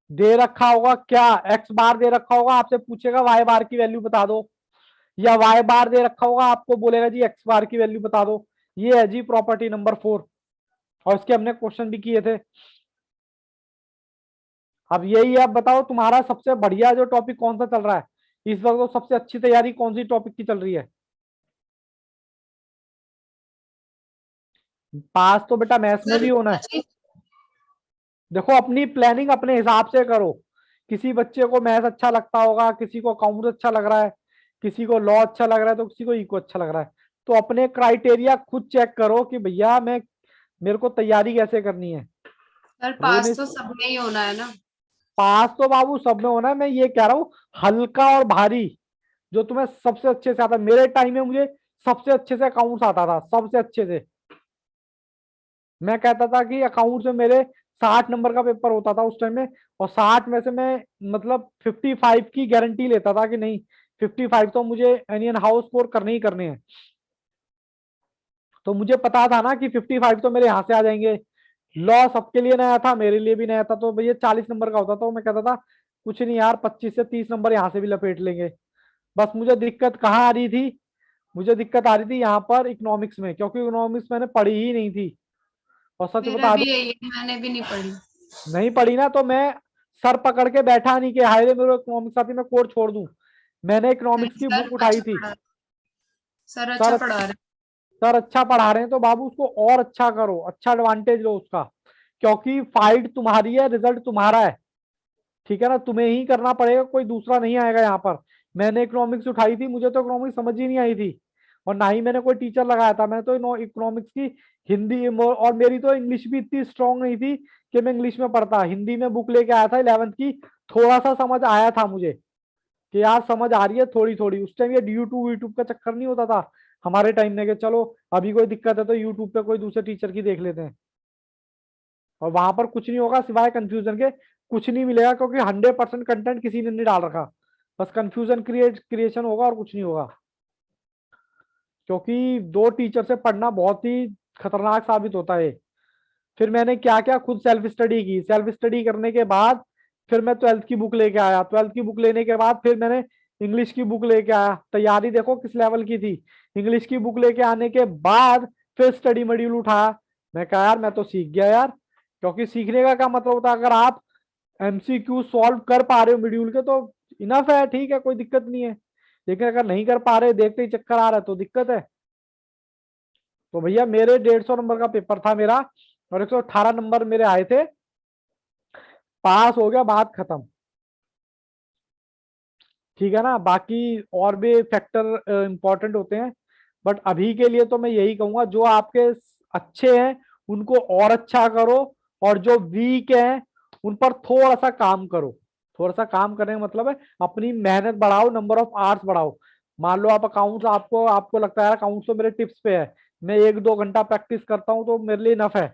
दे रखा होगा, क्या एक्स बार दे रखा होगा, आपसे पूछेगा वाई बार की वैल्यू बता दो, या वाई बार दे रखा होगा आपको बोलेगा जी एक्स बार की वैल्यू बता दो। ये है जी प्रॉपर्टी नंबर 4, और इसके हमने क्वेश्चन भी किए थे। अब यही है, अब बताओ तुम्हारा सबसे बढ़िया जो टॉपिक कौन सा चल रहा है इस वक्त, तो सबसे अच्छी तैयारी कौन सी टॉपिक की चल रही है? पास तो बेटा मैथ्स में सर भी होना है। देखो अपनी प्लानिंग अपने हिसाब से करो, किसी बच्चे को मैथ अच्छा लगता होगा, किसी को अकाउंट अच्छा लग रहा है, किसी को लॉ अच्छा लग रहा है, तो किसी को इको अच्छा लग रहा है। तो अपने क्राइटेरिया खुद चेक करो कि भैया मैं, मेरे को तैयारी कैसे करनी है। सर रोने पास तो सब में ही होना है ना। पास तो बाबू सब में होना है, मैं ये कह रहा हूँ हल्का और भारी जो तुम्हें सबसे अच्छे से आता है। मेरे टाइम में मुझे सबसे अच्छे से अकाउंट्स आता था, सबसे अच्छे से। मैं कहता था कि अकाउंट्स में मेरे 60 नंबर का पेपर होता था उस टाइम में, और 60 में से मैं मतलब 55 की गारंटी लेता था कि नहीं 55 तो मुझे एनियन हाउस स्कोर करने ही करने हैं। तो मुझे पता था ना कि 55 तो मेरे यहाँ से आ जाएंगे। लॉ सबके लिए नया था, मेरे लिए भी नया था, तो भैया 40 नंबर का होता था, तो मैं कहता था कुछ नहीं यार 25 से 30 नंबर यहाँ से भी लपेट लेंगे। बस मुझे दिक्कत कहाँ आ रही थी, मुझे दिक्कत आ रही थी यहाँ पर इकोनॉमिक्स में, क्योंकि इकोनॉमिक्स मैंने पढ़ी ही नहीं थी। और सच मेरा बता भी दूं, यही है, मैंने भी नहीं पढ़ी। नहीं पढ़ी ना तो मैं सर पकड़ के बैठा नहीं कि हाय रे मेरे इकोनॉमिक्स आती, मैं कोर्स छोड़ दूं। मैंने इकोनॉमिक्स नहीं की सर बुक उठाई अच्छा थी। पढ़ा, सर अच्छा सर पढ़ा रहे। सर अच्छा पढ़ा रहे हैं तो बाबू उसको और अच्छा करो, अच्छा एडवांटेज लो उसका, क्योंकि फाइट तुम्हारी है, रिजल्ट तुम्हारा है, ठीक है ना। तुम्हें ही करना पड़ेगा, कोई दूसरा नहीं आएगा यहाँ पर। मैंने इकोनॉमिक्स उठाई थी, मुझे तो इकोनॉमिक्स समझ ही नहीं आई थी, और ना ही मैंने कोई टीचर लगाया था। मैं तो इकोनॉमिक्स की हिंदी और मेरी तो इंग्लिश भी इतनी स्ट्रांग नहीं थी कि मैं इंग्लिश में पढ़ता। हिंदी में बुक लेके आया था 11th की, थोड़ा सा समझ आया था मुझे कि यार समझ आ रही है थोड़ी थोड़ी। उस टाइम ये यूट्यूब यूट्यूब का चक्कर नहीं होता था हमारे टाइम में कि चलो अभी कोई दिक्कत है तो यूट्यूब पे कोई दूसरे टीचर की देख लेते हैं। और वहां पर कुछ नहीं होगा सिवाय कंफ्यूजन के, कुछ नहीं मिलेगा क्योंकि 100% कंटेंट किसी ने नहीं डाल रखा। बस कंफ्यूजन क्रिएशन होगा और कुछ नहीं होगा। क्योंकि दो टीचर से पढ़ना बहुत ही खतरनाक साबित होता है। फिर मैंने क्या क्या खुद सेल्फ स्टडी की। सेल्फ स्टडी करने के बाद फिर मैं 12th की बुक लेके आया। 12th की बुक लेने के बाद फिर मैंने इंग्लिश की बुक लेके आया। तैयारी देखो किस लेवल की थी। इंग्लिश की बुक लेके आने के बाद फिर स्टडी मॉड्यूल उठाया। मैं कहा यार मैं तो सीख गया यार। क्योंकि सीखने का क्या मतलब होता है, अगर आप एमसीक्यू सॉल्व कर पा रहे हो मॉड्यूल के तो इनफ है, ठीक है, कोई दिक्कत नहीं है। लेकिन अगर नहीं कर पा रहे, देखते ही चक्कर आ रहा है तो दिक्कत है। तो भैया मेरे 150 नंबर का पेपर था मेरा और 118 नंबर मेरे आए थे। पास हो गया, बात खत्म। ठीक है ना। बाकी और भी फैक्टर इंपॉर्टेंट होते हैं, बट अभी के लिए तो मैं यही कहूंगा जो आपके अच्छे हैं उनको और अच्छा करो, और जो वीक हैं उन पर थोड़ा सा काम करो। थोड़ा सा काम करने का मतलब है अपनी मेहनत बढ़ाओ, नंबर ऑफ आवर्स बढ़ाओ। मान लो आप अकाउंट्स, आपको आपको लगता है अकाउंट्स तो मेरे टिप्स पे है, मैं 1-2 घंटा प्रैक्टिस करता हूँ तो मेरे लिए इनफ है।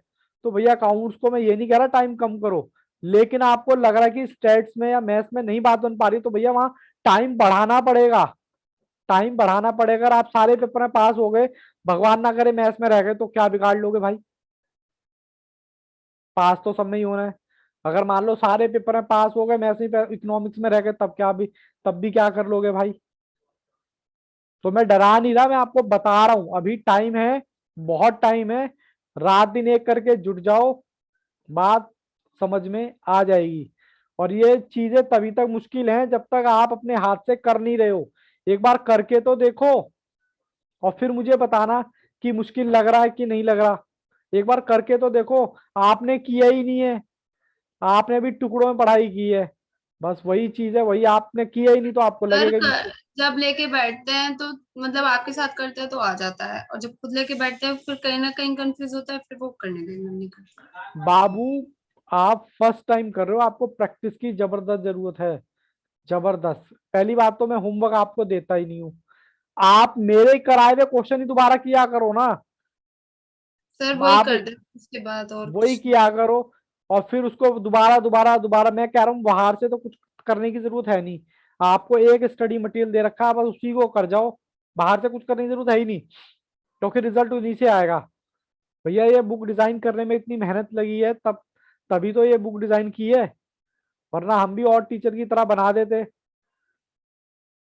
तो भैया अकाउंट्स को मैं ये नहीं कह रहा टाइम कम करो, लेकिन आपको लग रहा है कि स्टेट्स में या मैथ्स में नहीं बात बन पा रही तो भैया वहां टाइम बढ़ाना पड़ेगा। टाइम बढ़ाना पड़ेगा। अगर आप सारे पेपर में पास हो गए, भगवान ना करे मैथ्स में रह गए तो क्या बिगाड़ लोगे भाई। पास तो सब में ही होना है। अगर मान लो सारे पेपर में पास हो गए, मैथ्स में इकोनॉमिक्स में रह गए, तब क्या भी, तब भी क्या कर लोगे भाई। तो मैं डरा नहीं रहा, मैं आपको बता रहा हूं अभी टाइम है, बहुत टाइम है। रात दिन एक करके जुट जाओ, बात समझ में आ जाएगी। और ये चीजें तभी तक मुश्किल हैं जब तक आप अपने हाथ से कर नहीं रहे हो। एक बार करके तो देखो और फिर मुझे बताना कि मुश्किल लग रहा है कि नहीं लग रहा। एक बार करके तो देखो। आपने किया ही नहीं है, आपने भी टुकड़ों में पढ़ाई की है। बस वही चीज है, वही आपने किया ही नहीं तो आपको सर लगेगा कि जब लेके बैठते हैं तो मतलब आपके साथ करते हैं तो आ जाता है, और जब खुद लेके बैठते हैं फिर कहीं ना कहीं कंफ्यूज होता है, फिर वो करने का मन नहीं करता। बाबू आप फर्स्ट टाइम कर रहे हो, आपको प्रैक्टिस की जबरदस्त जरूरत है। जबरदस्त। पहली बात तो मैं होमवर्क आपको देता ही नहीं हूँ। आप मेरे कराए हुए क्वेश्चन ही दोबारा किया करो ना। सर वही आप करते हैं उसके बाद और वही कुछ नहीं। किया करो और फिर उसको दोबारा दोबारा दोबारा। मैं कह रहा हूँ बाहर से तो कुछ करने की जरूरत है नहीं। आपको एक स्टडी मटेरियल दे रखा है, बस उसी को कर जाओ। बाहर से कुछ करने की जरूरत है ही नहीं, क्योंकि रिजल्ट उन्हीं से आएगा। भैया ये बुक डिजाइन करने में इतनी मेहनत लगी है, तब तभी तो ये बुक डिजाइन की है, वरना हम भी और टीचर की तरह बना देते।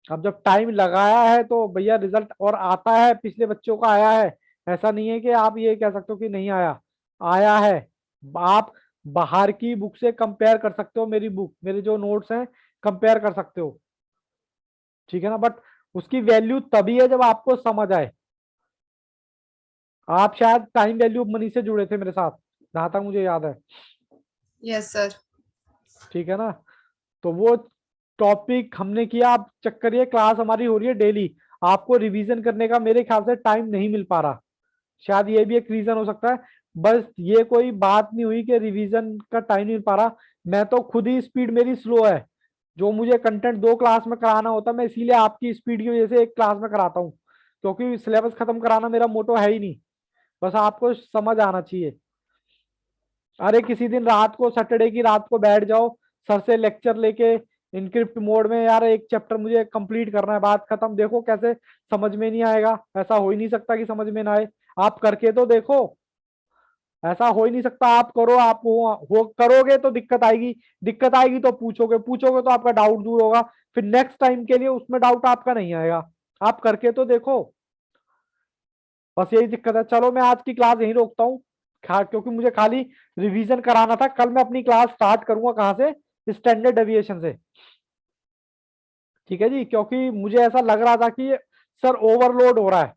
अब जब टाइम लगाया है तो भैया रिजल्ट और आता है, पिछले बच्चों का आया है। ऐसा नहीं है कि आप ये कह सकते हो कि नहीं आया, आया है। आप बाहर की बुक से कंपेयर कर सकते हो, मेरी बुक, मेरे जो नोट्स हैं कंपेयर कर सकते हो। ठीक है ना। बट उसकी वैल्यू तभी है जब आपको समझ आए। आप शायद टाइम वैल्यू ऑफ मनी से जुड़े थे मेरे साथ, जहां तक मुझे याद है। Yes sir. ठीक है ना। तो वो टॉपिक हमने किया। आप चेक करिए, क्लास हमारी हो रही है डेली, आपको रिवीजन करने का मेरे ख्याल से टाइम नहीं मिल पा रहा। शायद ये भी एक रीजन हो सकता है। बस ये कोई बात नहीं हुई कि रिवीजन का टाइम नहीं मिल पा रहा। मैं तो खुद ही स्पीड मेरी स्लो है। जो मुझे कंटेंट 2 क्लास में कराना होता है, मैं इसीलिए आपकी स्पीड की वजह से 1 क्लास में कराता हूँ, क्योंकि सिलेबस खत्म कराना मेरा मोटो है ही नहीं। बस आपको समझ आना चाहिए। अरे किसी दिन रात को, सैटरडे की रात को बैठ जाओ, सर से लेक्चर लेके इनक्रिप्ट मोड में, यार एक चैप्टर मुझे कंप्लीट करना है, बात खत्म। देखो कैसे समझ में नहीं आएगा। ऐसा हो ही नहीं सकता कि समझ में ना आए। आप करके तो देखो। ऐसा हो ही नहीं सकता। आप करो, आप हो करोगे तो दिक्कत आएगी। दिक्कत आएगी तो पूछोगे, पूछोगे तो आपका डाउट दूर होगा। फिर नेक्स्ट टाइम के लिए उसमें डाउट आपका नहीं आएगा। आप करके तो देखो। बस यही दिक्कत है। चलो मैं आज की क्लास यहीं रोकता हूँ, क्योंकि मुझे खाली रिवीजन कराना था। कल मैं अपनी क्लास स्टार्ट करूंगा कहाँ से, स्टैंडर्ड डेविएशन से। ठीक है जी। क्योंकि मुझे ऐसा लग रहा था कि सर ओवरलोड हो रहा है।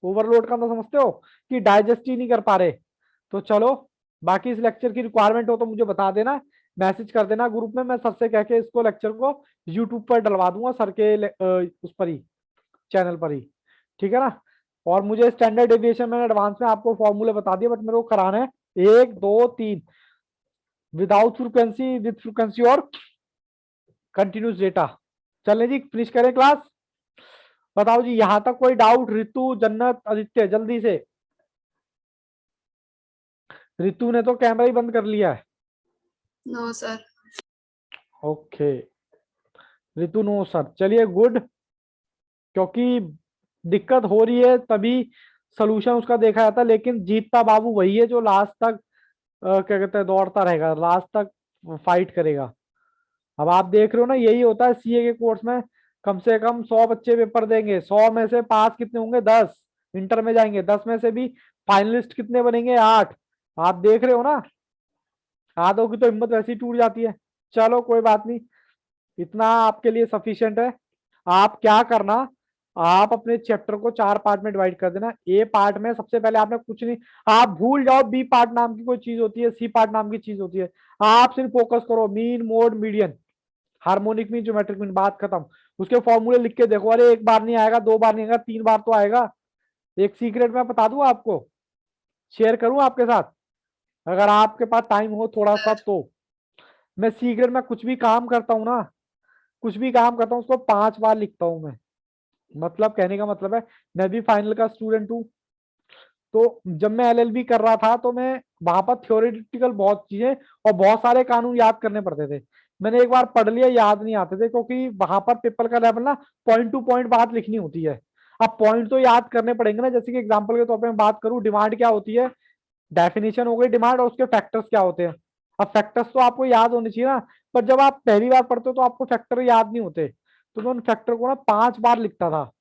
ओवरलोड का मतलब समझते हो कि डाइजेस्ट ही नहीं कर पा रहे। तो चलो, बाकी इस लेक्चर की रिक्वायरमेंट हो तो मुझे बता देना, मैसेज कर देना ग्रुप में। मैं सर से कह के इसको लेक्चर को यूट्यूब पर डलवा दूंगा, सर के उस पर ही, चैनल पर ही। ठीक है ना। और मुझे स्टैंडर्ड डेविएशन मैंने एडवांस में आपको फॉर्मूले बता दिए, बट मेरे को कराना है 1 2 3 विदाउट फ्रीक्वेंसी, विद फ्रीक्वेंसी और कंटिन्यूस डेटा। चलें जी फिनिश करें क्लास। बताओ जी यहां तक कोई डाउट? ऋतु, जन्नत, आदित्य जल्दी से। ऋतु ने तो कैमरा ही बंद कर लिया है। No sir. Okay Ritu no sir, चलिए गुड। क्योंकि दिक्कत हो रही है तभी सोल्यूशन उसका देखा जाता है, लेकिन जीतता बाबू वही है जो लास्ट तक क्या कहते हैं दौड़ता रहेगा, लास्ट तक फाइट करेगा। अब आप देख रहे हो ना, यही होता है सीए के कोर्स में। कम से कम 100 बच्चे पेपर देंगे, 100 में से पास कितने होंगे? 10 इंटर में जाएंगे, 10 में से भी फाइनलिस्ट कितने बनेंगे? 8। आप देख रहे हो ना, आधों की तो हिम्मत वैसे ही टूट जाती है। चलो कोई बात नहीं, इतना आपके लिए सफिशिएंट है। आप क्या करना, आप अपने चैप्टर को 4 पार्ट में डिवाइड कर देना। ए पार्ट में सबसे पहले आपने कुछ नहीं, आप भूल जाओ बी पार्ट नाम की कोई चीज होती है, सी पार्ट नाम की चीज होती है। आप सिर्फ फोकस करो mean, mode, median, harmonic mean, geometric mean, बात खत्म। उसके फॉर्मूले लिख के देखो। अरे एक बार नहीं आएगा, 2 बार नहीं आएगा, 3 बार तो आएगा। एक सीक्रेट मैं बता दूं आपको, शेयर करूं आपके साथ, अगर आपके पास टाइम हो थोड़ा सा तो। मैं सीक्रेट में कुछ भी काम करता हूँ ना, कुछ भी काम करता हूँ उसको 5 बार लिखता हूँ मैं। मतलब कहने का मतलब है, मैं भी फाइनल का स्टूडेंट हूँ। तो जब मैं एलएलबी कर रहा था तो मैं वहां पर थ्योरेटिकल बहुत चीजें और बहुत सारे कानून याद करने पड़ते थे। मैंने एक बार पढ़ लिया, याद नहीं आते थे, क्योंकि वहां पर पेपर का लेवल ना पॉइंट टू पॉइंट बात लिखनी होती है। अब पॉइंट तो याद करने पड़ेंगे ना, जैसे कि एग्जांपल के तौर पर मैं बात करूं, डिमांड क्या होती है, डेफिनेशन हो गई डिमांड, और उसके फैक्टर्स क्या होते हैं। अब फैक्टर्स तो आपको याद होने चाहिए ना, पर जब आप पहली बार पढ़ते हो तो आपको फैक्टर याद नहीं होते। तो मैं उन फैक्टर को ना 5 बार लिखता था,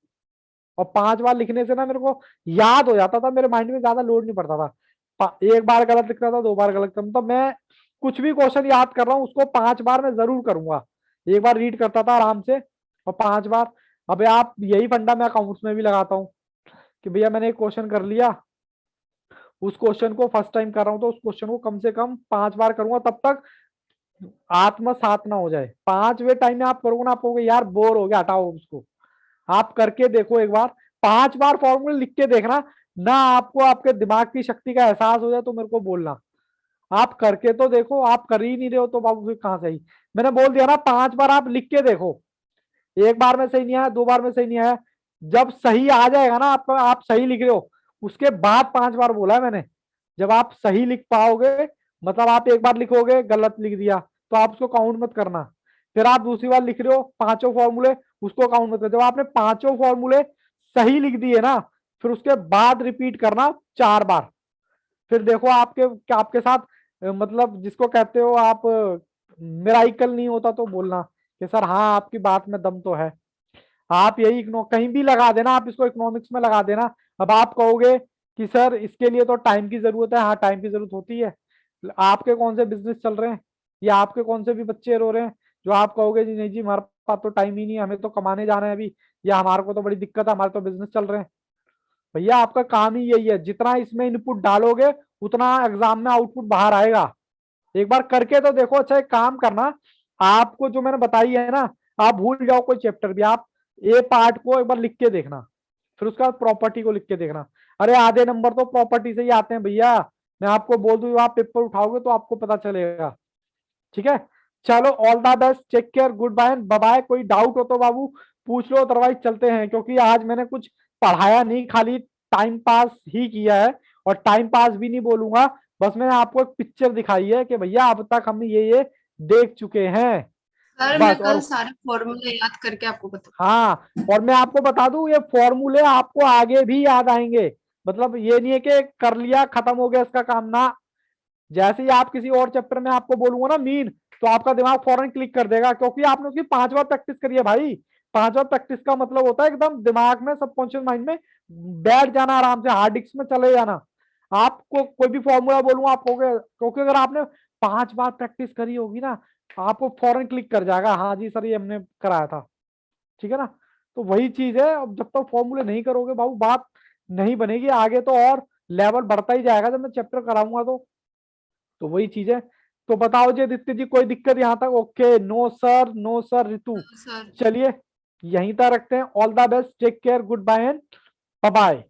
और 5 बार लिखने से ना मेरे को याद हो जाता था, मेरे माइंड में ज्यादा लोड नहीं पड़ता था। एक बार गलत लिखता था, 2 बार गलत लिखता था, मतलब मैं कुछ भी क्वेश्चन याद कर रहा हूँ उसको 5 बार मैं जरूर करूंगा। एक बार रीड करता था आराम से, और 5 बार। अब आप यही फंडा मैं अकाउंट्स में भी लगाता हूँ कि भैया मैंने एक क्वेश्चन कर लिया, उस क्वेश्चन को फर्स्ट टाइम कर रहा हूँ तो उस क्वेश्चन को कम से कम 5 बार करूंगा, तब तक आत्मसात ना हो जाए। 5वें टाइम में आप करोगे ना, आप कहोगे यार बोर हो गया, हटाओ उसको। आप करके देखो एक बार, 5 बार फॉर्मूला लिख के देखना, ना आपको आपके दिमाग की शक्ति का एहसास हो जाए तो मेरे को बोलना। आप करके तो देखो, आप कर ही नहीं रहे हो तो बाबू फिर कहाँ सही। मैंने बोल दिया ना, 5 बार आप लिख के देखो। एक बार में सही नहीं आया, 2 बार में सही नहीं आया, जब सही आ जाएगा ना आपका, आप सही लिख रहे हो, उसके बाद 5 बार बोला है मैंने। जब आप सही लिख पाओगे, मतलब आप एक बार लिखोगे गलत लिख दिया तो आप उसको काउंट मत करना। फिर आप दूसरी बार लिख रहे हो 5 फॉर्मूले, उसको काउंट मत करना। जब आपने 5 फॉर्मूले सही लिख दिए ना, फिर उसके बाद रिपीट करना 4 बार। फिर देखो आपके साथ मतलब जिसको कहते हो आप मिराइकल नहीं होता तो बोलना कि सर हाँ आपकी बात में दम तो है। आप यही कहीं भी लगा देना, आप इसको इकोनॉमिक्स में लगा देना। अब आप कहोगे कि सर इसके लिए तो टाइम की जरूरत है, हाँ टाइम की जरूरत होती है। आपके कौन से बिजनेस चल रहे हैं, या आपके कौन से भी बच्चे रो रहे हैं जो आप कहोगे जी नहीं जी हमारे पास तो टाइम ही नहीं है, हमें तो कमाने जाना है अभी, या हमारे को तो बड़ी दिक्कत है, हमारे तो बिजनेस चल रहे हैं। भैया आपका काम ही यही है, जितना इसमें इनपुट डालोगे उतना एग्जाम में आउटपुट बाहर आएगा। एक बार करके तो देखो। अच्छा एक काम करना, आपको जो मैंने बताई है ना, आप भूल जाओ कोई चैप्टर भी, आप ए पार्ट को एक बार लिख के देखना, फिर उसका प्रॉपर्टी को लिख के देखना। अरे आधे नंबर तो प्रॉपर्टी से ही आते हैं भैया, मैं आपको बोल दूं, आप पेपर उठाओगे तो आपको पता चलेगा। ठीक है, चलो all the best, take care, good bye, bye bye. कोई डाउट हो तो बाबू पूछ लो, अदरवाइज चलते हैं, क्योंकि आज मैंने कुछ पढ़ाया नहीं, खाली टाइम पास ही किया है। और टाइम पास भी नहीं बोलूंगा, बस मैंने आपको एक पिक्चर दिखाई है कि भैया अब तक हम ये देख चुके हैं सर मैं बस। कल और सारे फॉर्मूले याद करके आपको बता। हाँ, और मैं आपको बता दूं ये फॉर्मूले आपको आगे भी याद आएंगे। मतलब ये नहीं है कि कर लिया खत्म हो गया इसका काम ना। जैसे ही आप किसी और चैप्टर में आपको बोलूंगा ना मीन, तो आपका दिमाग फौरन क्लिक कर देगा, क्योंकि आपने उसकी 5 बार प्रैक्टिस करी है भाई। 5 बार प्रैक्टिस का मतलब होता है एकदम दिमाग में, सबकॉन्शियस माइंड में बैठ जाना, आराम से हार्ड डिस्क में चले जाना। आपको कोई भी फॉर्मूला बोलूंगा आप कहोगे, क्योंकि अगर आपने 5 बार प्रैक्टिस करी होगी ना, आपको फौरन क्लिक कर जाएगा, हाँ जी सर ये हमने कराया था। ठीक है ना, तो वही चीज है। अब जब तक फॉर्मूले नहीं करोगे बाबू, बात नहीं बनेगी आगे, तो और लेवल बढ़ता ही जाएगा जब मैं चैप्टर कराऊंगा तो वही चीज है। तो बताओ जी आदित्य जी, कोई दिक्कत यहाँ तक? Okay, no sir, no sir Ritu. Sir चलिए यहीं तक रखते हैं। All the best, take care, good bye and bye bye.